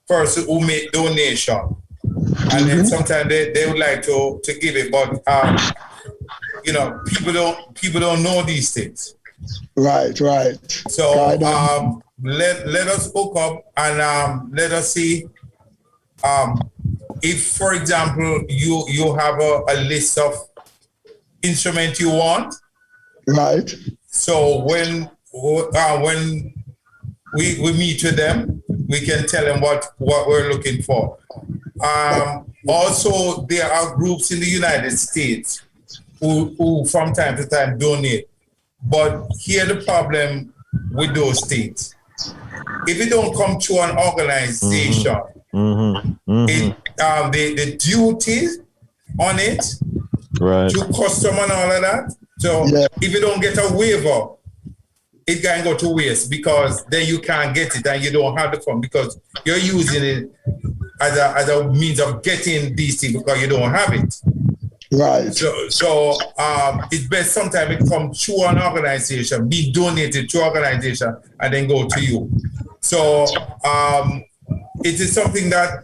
persons who make donation, and then sometimes they would like to give it, but people don't know these things. Right. So let us hook up and let us see if, for example, you have a list of instruments you want. Right. So when we meet with them. We can tell them what we're looking for. Also, there are groups in the United States who from time to time donate. But here the problem with those states. If it don't come to an organization, the duties on it, to custom and all of that. So if you don't get a waiver, it can go to waste because then you can't get it and you don't have the fund because you're using it as a means of getting these things because you don't have it. Right. So it's best sometimes it comes to an organization, be donated to organization, and then go to you. So it is something that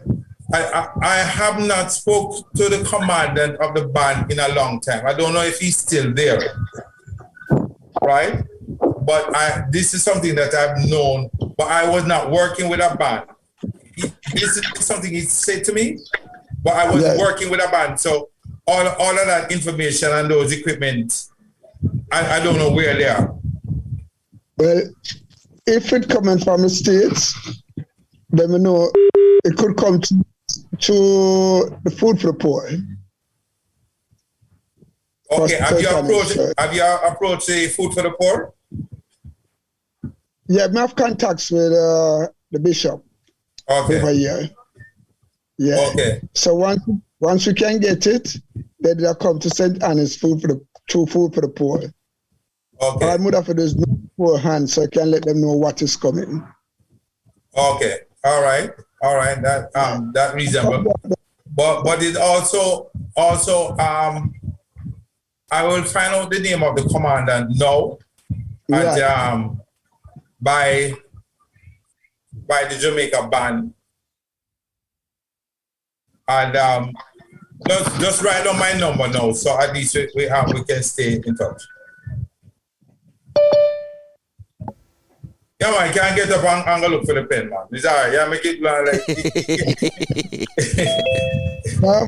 I have not spoke to the commandant of the band in a long time. I don't know if he's still there, right? But this is something that I've known, but I was not working with a band. This is something he said to me, but I was working with a band. So all of that information and those equipment, I don't know where they are. Well, if it coming from the States, then we know it could come to the food for the poor. Okay, have you approached the food for the poor? Yeah, I have contacts with the bishop over here. Yeah. Okay. So once we can get it, then they'll come to St. Anne's food for the poor. Okay. All Muda for there's no poor hand, so I can let them know what is coming. Okay. All right. That reasonable. But it also I will find out the name of the commandant now. And by the Jamaica band. And just write on my number now, so at least we can stay in touch. Yeah, man, I can't get up and go look for the pen, man. It's all right. Yeah, make it like.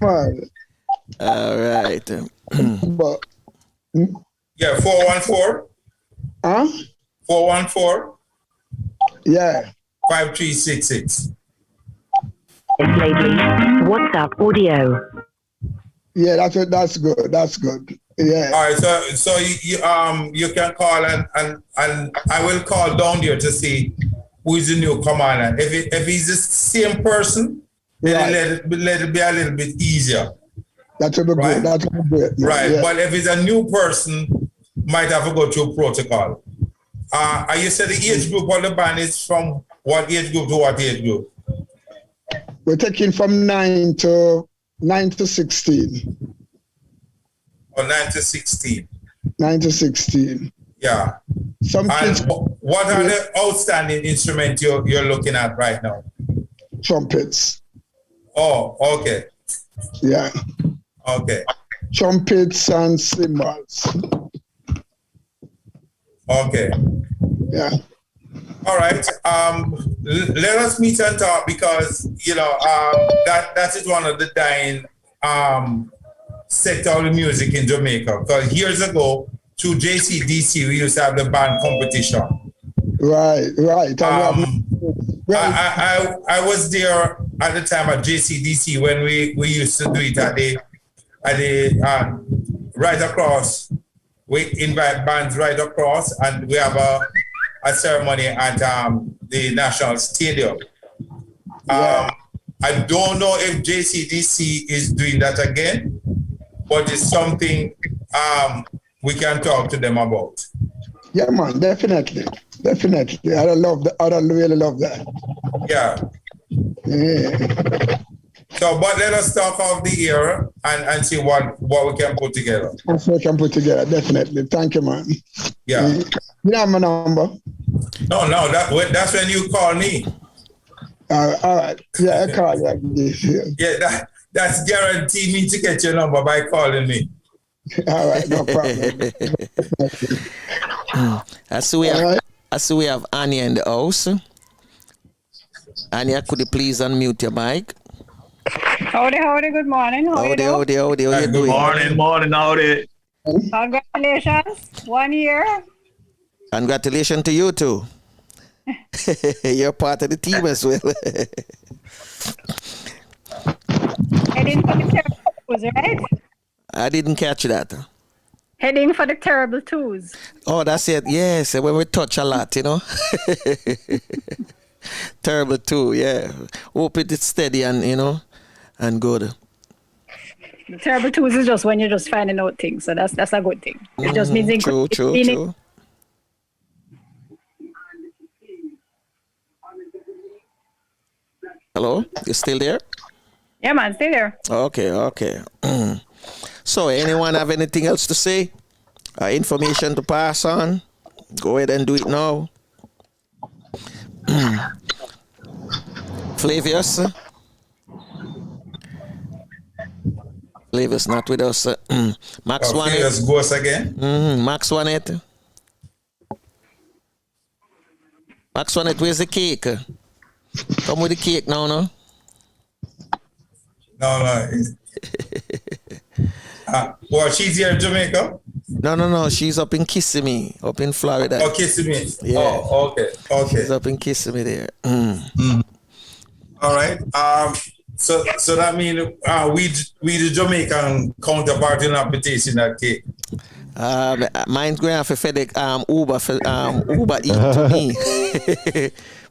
Man. All right. But, yeah, 414. Huh? 414. Yeah. 5366. WhatsApp audio. Yeah, that's good. That's good. Yeah. All right. So you can call and I will call down there to see who is the new commander. If he's the same person, then let it be a little bit easier. That will be good. That will be good. Right. Yeah. But if it's a new person, might have to go through protocol. You said the age group of the band is from what age group to what age group? We're taking from 9 to 16. Oh, 9 to 16. 9 to 16. Yeah. Some kids. What are the outstanding instruments you're looking at right now? Trumpets. Oh, okay. Yeah. Okay. Trumpets and cymbals. Okay. Yeah. All right. Let us meet and talk because that is one of the dying sector of the music in Jamaica. Because years ago, through JCDC, we used to have the band competition. Right. I was there at the time at JCDC when we used to do it at the right across. We invite bands right across, and we have a ceremony at the National Stadium. I don't know if JCDC is doing that again, but it's something we can talk to them about. Yeah, man, definitely. I really love that. Yeah. So, but let us talk off the air and see what we can put together. What we can put together, definitely. Thank you, man. Yeah. You have my number? No, that's when you call me. All right. Yeah, I call you. Yeah, that's guaranteed me to get your number by calling me. All right, no problem. I see we have Anya in the house. Anya, could you please unmute your mic? Howdy, good morning. How you doing? Howdy. How you doing? Morning, howdy. Congratulations, 1 year. Congratulations to you too. You're part of the team as well. Heading for the terrible twos, right? I didn't catch that. Heading for the terrible twos. Oh, that's it. Yes, when we touch a lot, you know. Terrible two, yeah. Hope it's steady and, you know, and good. The terrible twos is just when you're just finding out things, so that's a good thing. It just means True. Hello, you still there? Yeah, man, still there. Okay. So, anyone have anything else to say? Information to pass on? Go ahead and do it now. Flavius? Flavius not with us. Max One. Flavius goes again. Max One. Max One, where's the cake? Come with the cake now, no? No. Well, she's here in Jamaica? No. She's up in Kissimmee, up in Florida. Oh, Kissimmee. Yeah. Oh, okay. She's up in Kissimmee there. All right. So that means we the Jamaican counterpart in application that cake. Mine's going for FedEx Uber for Uber Eat to me.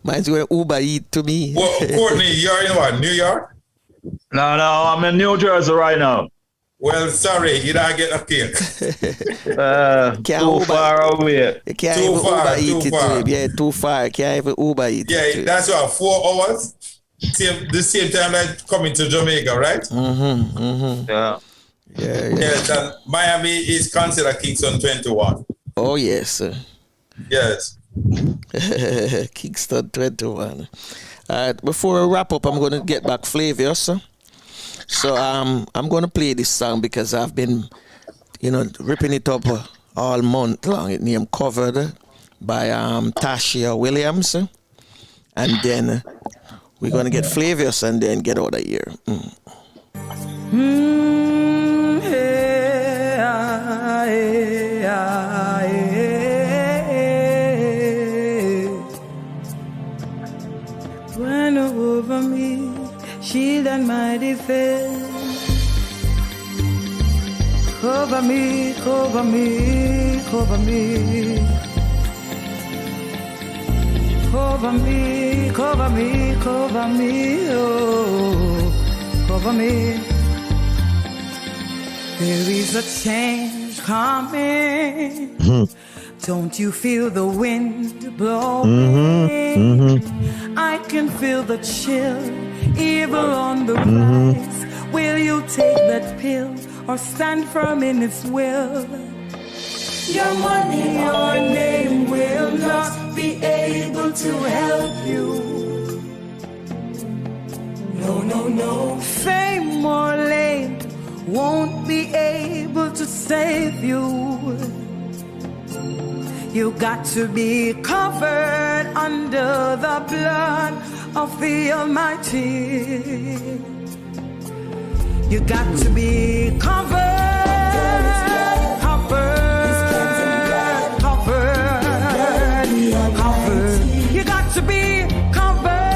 Mine's going Uber Eat to me. Well, Courtney, you're in what? New York? No, I'm in New Jersey right now. Well, sorry, you don't get a cake. Too far away. You can't even Uber Eat it. Yeah, too far. You can't even Uber Eat it. Yeah, that's what, 4 hours? The same time like coming to Jamaica, right? Yeah. Yes, and Miami is considered Kingston 21. Oh, yes. Yes. Kingston 21. Before I wrap up, I'm going to get back Flavius. So I'm going to play this song because I've been, ripping it up all month long. It named Covered by Tasha Williams. And then we're going to get Flavius and then get out of here. When over me, shield and my defense. Cover me, cover me, cover me. Cover me, cover me, cover me, oh, cover me. There is a change coming. Don't you feel the wind blowing? I can feel the chill, evil on the rise. Will you take that pill or stand firm in its will? Your money, your name will not be able to help you. No. Fame or lame won't be able to save you. You got to be covered under the blood of the Almighty. You got to be covered, covered. You got to be covered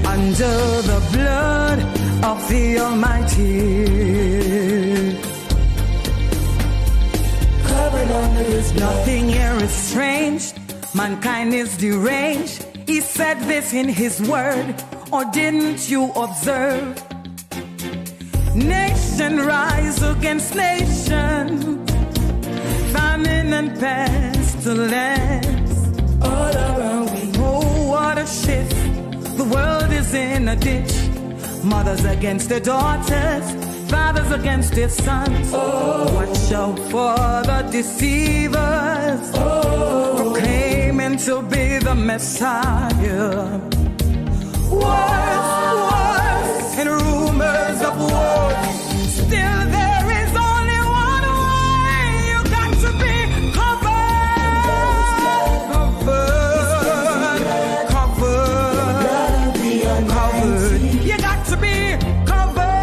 under the blood of the Almighty. Covered under His blood. Nothing here is strange. Mankind is deranged. He said this in His word, or didn't you observe? Nation rise against nation, famine and pestilence all around me. Oh, what a shift. The world is in a ditch. Mothers against their daughters, fathers against their sons. Watch out for the deceivers, proclaiming to be the Messiah. Wars and rumors of war. Still there is only one way. You got to be covered. You got to be covered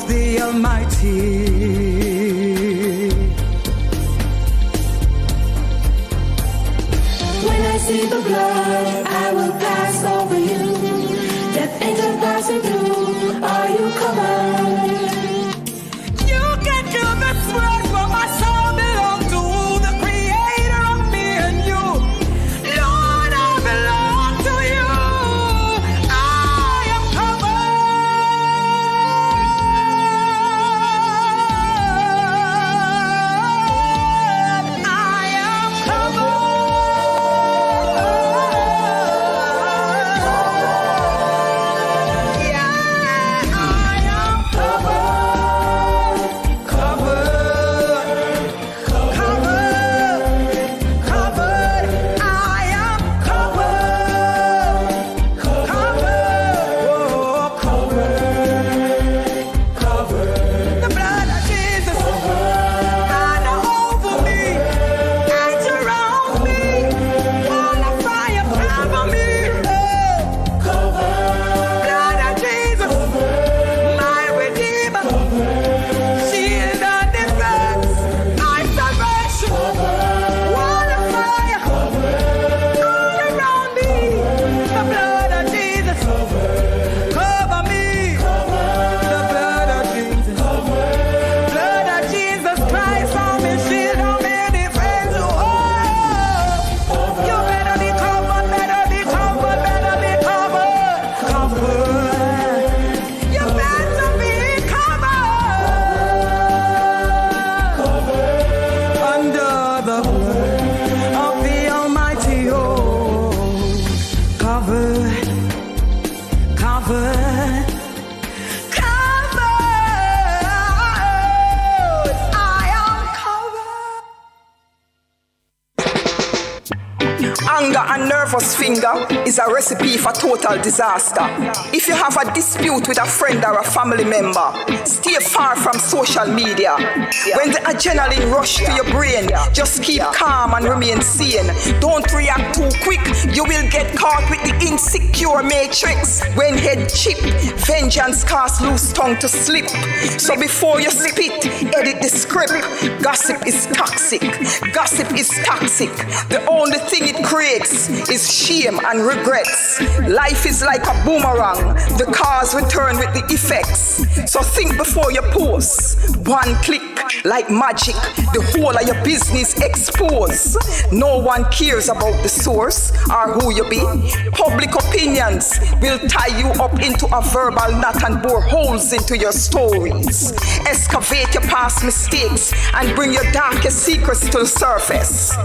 of the Almighty. When I see the blood, I will pass over you. Death angel passing through, are you covered? You can kill this word, but my soul belongs to the creator of me and you. Lord, I belong to you. I am covered. I am covered. Anger and nervous finger is a recipe for total disaster. If you have a dispute with a friend or a family member, stay far from social media. When the adrenaline rush to your brain, just keep calm and remain sane. Don't react too quick, you will get caught with the insecure matrix. When head chip, vengeance cast loose tongue to slip. So before you spit, edit the script. Gossip is toxic. Gossip is toxic. The only thing it creates is shame and regrets. Life is like a boomerang. The cause return with the effects. So think before you post. One click, like magic, the whole of your business exposed. No one cares about the source or who you be. Public opinions will tie you up into a verbal knot and bore holes into your stories. Excavate your past mistakes and bring your darkest secrets to the surface.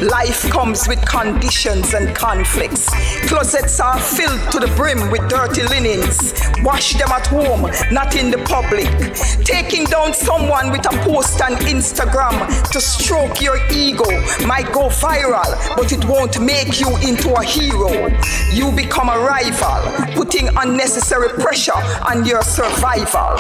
Life comes with conditions and conflicts. Closets are filled to the brim with dirty linens. Wash them at home, not in the public. Taking down someone with a post on Instagram to stroke your ego might go viral, but it won't make you into a hero. You become a rival, putting unnecessary pressure on your survival.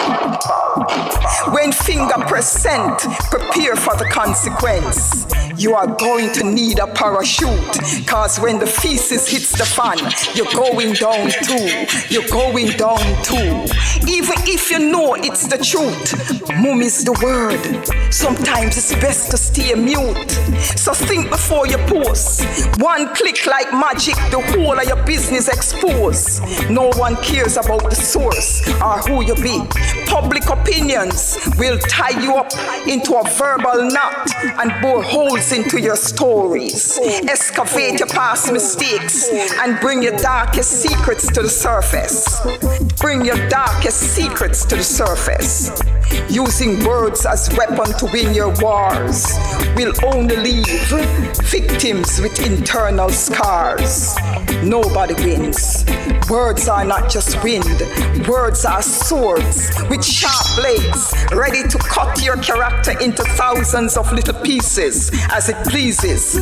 When finger press send, prepare for the consequence. You are going to need a parachute, cause when the feces hits the fan, you're going down too. You're going down too. Even if you know it's the truth, mum is the word. Sometimes it's best to stay mute. So think before you post. One click like magic, the whole of your business exposed. No one cares about the source or who you be. Public opinions will tie you up into a verbal knot and bore holes into your stories. Excavate your past mistakes and bring your darkest secrets to the surface. Bring your darkest secrets to the surface. Using words as weapon to win your wars will only leave victims with internal scars. Nobody wins. Words are not just wind. Words are swords with sharp blades, ready to cut your character into thousands of little pieces as it pleases.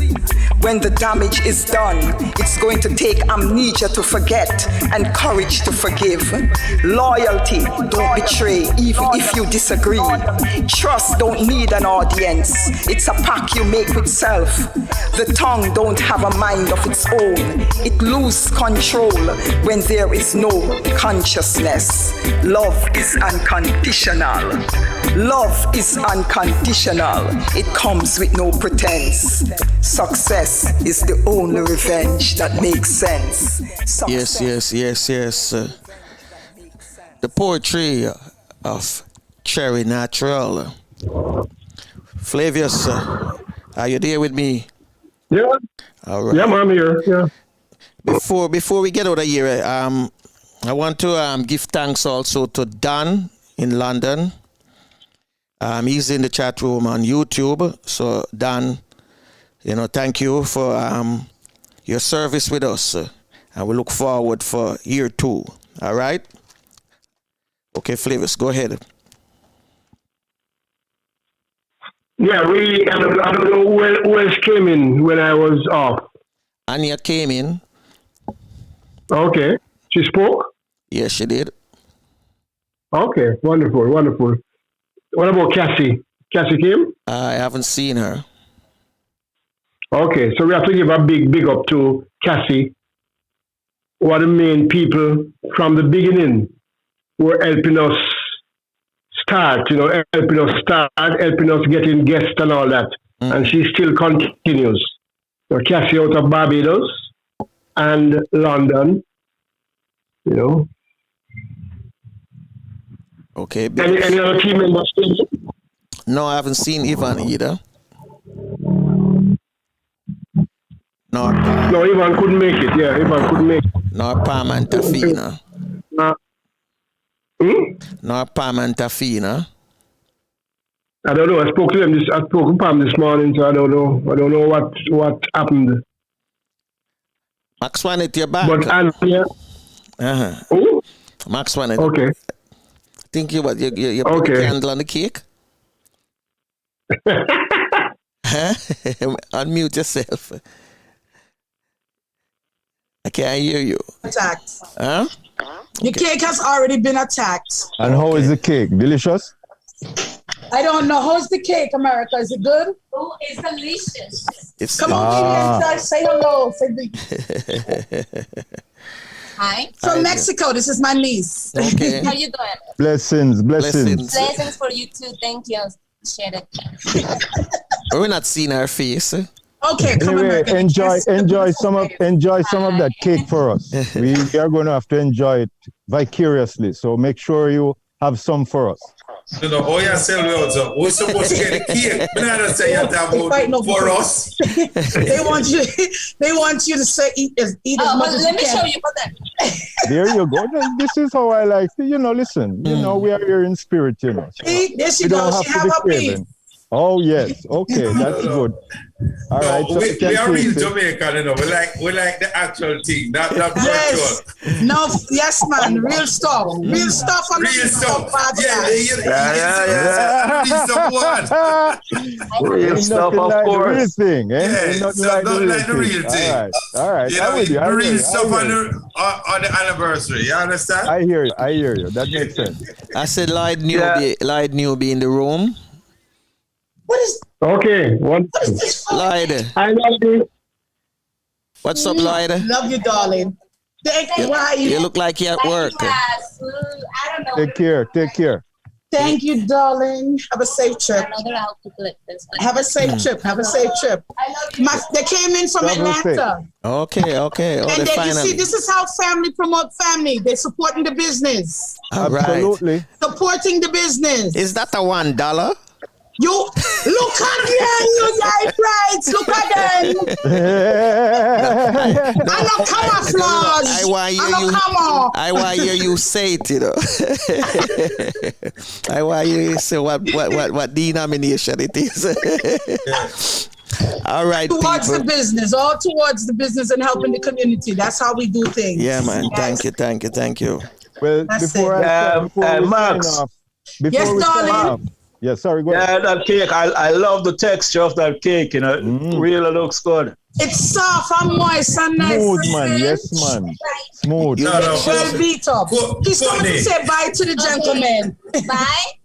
When the damage is done, it's going to take amnesia to forget and courage to forgive. Loyalty, don't betray even if you disagree. Trust don't need an audience. It's a pact you make with self. The tongue don't don't have a mind of its own. It loses control when there is no consciousness. Love is unconditional. Love is unconditional. It comes with no pretense. Success is the only revenge that makes sense. Yes. The poetry of Cherry Natural. Flavius, are you there with me? Yeah. All right. Yeah, I'm here. Yeah. Before we get out of here, I want to give thanks also to Dan in London. He's in the chat room on YouTube. So Dan, thank you for your service with us, and we look forward for year 2. All right. Okay, Flavius, go ahead. Yeah, I don't know who else came in when I was off. Anya came in. Okay. She spoke? Yes, she did. Okay, wonderful. What about Cassie? Cassie came? I haven't seen her. Okay, so we have to give a big up to Cassie, one of the main people from the beginning who were helping us start, helping us getting guests and all that. And she still continues. So Cassie out of Barbados and London, Okay. Any other team members? No, I haven't seen Ivan either. No, Ivan couldn't make it. Yeah, Ivan couldn't make it. No, Pam and Tafina. No, Pam and Tafina. I don't know. I spoke to Pam this morning, so I don't know what happened. Max Wanet, you're back. But Anya. Max Wanet. Okay. Think you put the candle on the cake? Unmute yourself. I can't hear you. Attacked. Huh? The cake has already been attacked. And how is the cake? Delicious? I don't know. How's the cake, America? Is it good? Oh, it's delicious. Come on, India, say hello. Hi. From Mexico. This is my niece. Okay. How you doing? Blessings. Blessings for you too. Thank you. Share it. We're not seeing her face. Okay, come anyway, on, enjoy some of that cake for us. We are going to have to enjoy it vicariously. So make sure you have some for us. We're supposed to get a cake. We're not saying that for us. They want you to say eat as much as let me you can. show you for that. There you go. This is how I like to, listen. We are here in spirit, See, there she goes. She have a piece. Oh yes, okay, that's good. All right, so we are real Jamaican, We like the actual thing, not virtual. No, yes, man, real stuff on real stuff. Yeah. Real stuff, of course. Real thing, not like the real thing. All right. The real stuff on the anniversary. You understand? I hear you. That makes sense. I said Lloyd Newby in the room. What is? Okay. What is this for? Lloyd. I love you. What's up, Lloyd? Love you, darling. Thank you. You look like you're at work. I don't know. Take care. Thank you, darling. Have a safe trip. Have a safe trip. They came in from Atlanta. Okay. Oh, and then you see, this is how family promote family. They're supporting the business. All Absolutely. Right. Supporting the business. Is that a $1? You look at them, you guys, right? Look at them. I know camouflage. I want to hear you say it, I want you to say what denomination it is. All right, towards the business, all towards the business and helping the community. That's how we do things. Yeah, man. Thank you. Well, before Max. Yes, darling. Yeah, sorry, go ahead. Yeah, that cake, I love the texture of that cake, really looks good. It's soft and moist and nice. Smooth, man, yes, man. Smooth. Well beat up. He's coming to say bye to the gentleman. Bye.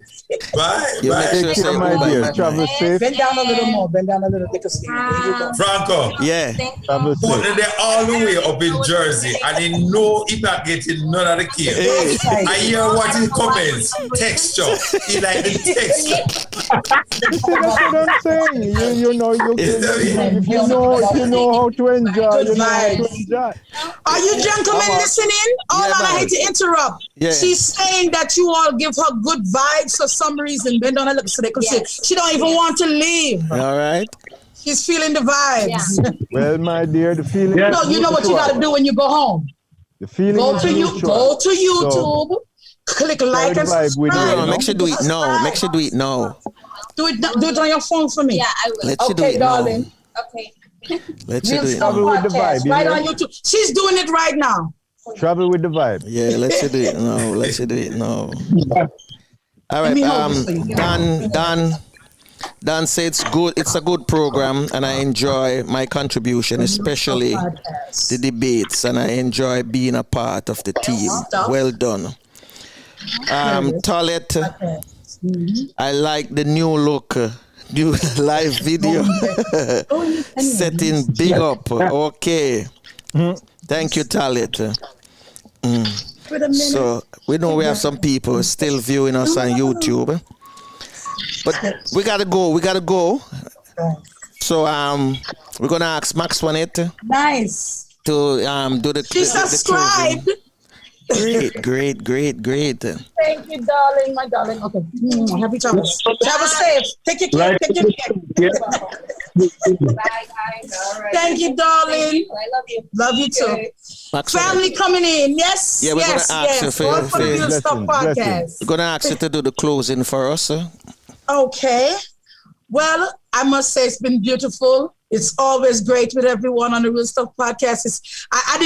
Bye. You make sure say my goodbye, dear. man. Travel safe. Bend down a little more. Bend down a little. Take a seat. There you go. Franco. Yeah. Travel But safe. they're all the way up in Jersey, and he know he not getting none of the care. Hey. I hear what he comments. Texture. He like the texture. You see, that's what I'm saying. You know, if you know how to enjoy, you know how to enjoy. Are you gentlemen listening? Hold on, I hate to interrupt. Yeah. She's saying that you all give her good vibes for some reason. Bend down a little so they could see. She don't even want to leave. All right. She's feeling the vibes. Well, my dear, the feeling. No, you know what you got to do when you go home. The feeling. Go to YouTube. So, click like and subscribe. No, make sure do it now. Make sure do it now. Do it on your phone for me. Yeah, I will. Let you do it darling. now. Okay. Let's do it Travel now. with the vibe. Right You on know? YouTube. She's doing it right now. Travel with the vibe. Yeah, let's do it now. Let's do it now. All right. Dan said it's good. It's a good program, and I enjoy my contribution, especially the debates, and I enjoy being a part of the team. Well done. Toilet. I like the new look. New live video. Setting big up. Okay. Thank you, Talit. So we know we have some people still viewing us on YouTube. But we gotta go. So we're gonna ask Max Juanette to do the She subscribed. Great. Thank you, darling, my darling. Okay. Happy travels. Travel safe. Take your care. Take your care. Bye, guys. All right. Thank you, darling. I love you. Love you too. Max Family coming in. Yes. Yeah, we're gonna ask you for All for the Real Stuff Podcast. We're gonna ask you to do the closing for us. Okay. Well, I must say it's been beautiful. It's always great with everyone on the Real Stuff Podcast. I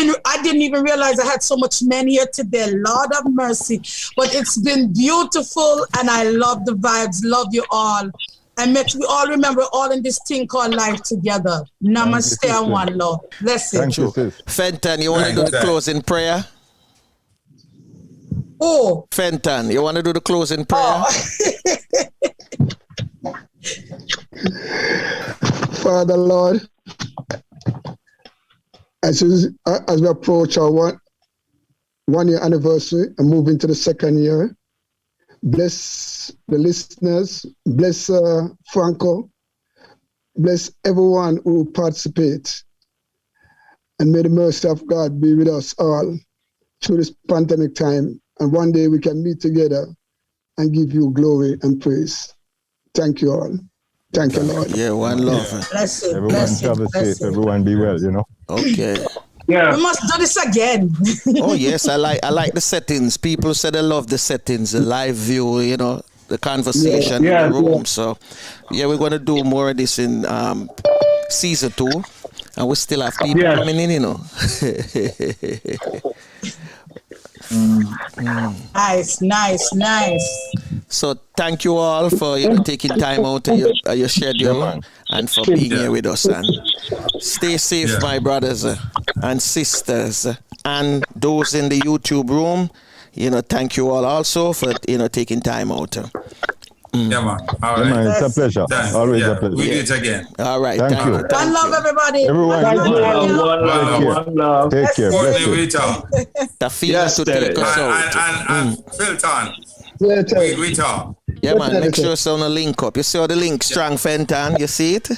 didn't even realize I had so much men here today. Lord have mercy. But it's been beautiful, and I love the vibes. Love you all. And make we all remember all in this thing called life together. Namaste and one love. Blessings. Thank you. Fenton, you want to do the closing prayer? Oh. Fenton, you want to do the closing prayer? Father Lord, as we approach our one year anniversary and move into the second year, bless the listeners, bless Franco, bless everyone who participates, and may the mercy of God be with us all through this pandemic time. And one day we can meet together and give you glory and praise. Thank you all. Thank you, Lord. Yeah, one love. Bless it. Everyone travel safe. Everyone be well, you know. Okay. Yeah. We must do this again. Oh yes, I like the settings. People said they love the settings, the live view, you know, the conversation in the room. So yeah, we're gonna do more of this in season 2. And we still have people coming in, you know. Nice. So thank you all for taking time out of your schedule and for being here with us. And stay safe, my brothers and sisters, and those in the YouTube room. Thank you all also for taking time out. Yeah, man. All right. Man, it's a pleasure. Always a pleasure. We do it again. All right. Thank you. One love, everybody. Everyone. One love. Take care. Tafina to take us out. And Filton. We talk. Yeah, man. Make sure it's on a link up. You see all the link, Strong Fenton. You see it?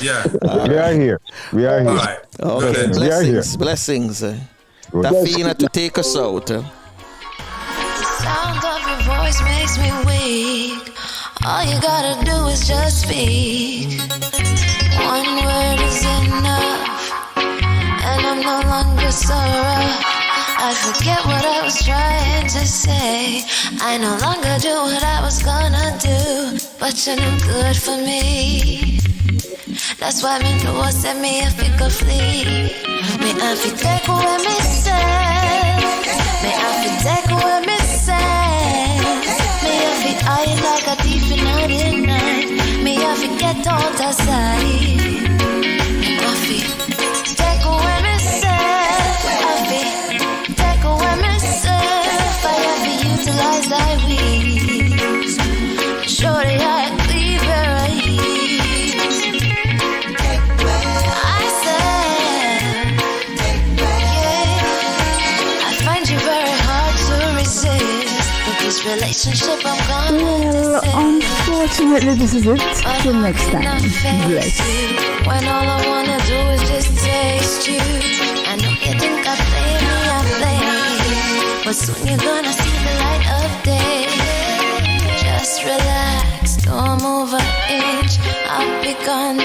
Yeah. We are here. We are here. All right. Okay. We are here. Blessings. Tafina to take us out. Sound of your voice makes me weak. All you gotta do is just speak. One word is enough, and I'm no longer so rough. I forget what I was trying to say. I no longer do what I was gonna do, but you're no good for me. That's why me know I said me if it could flee. Me I fi take away me say. Me I fi take away me say. Me I fi hide like a thief in the night. Me I fi get out of sight. Me I fi take away me say. I fi take away me say. I fi utilize like weed. this relationship I'm gonna Well, unfortunately, this is it. Till next time. Bless. When all I wanna do is just taste you. I know you think I play me, but soon you're gonna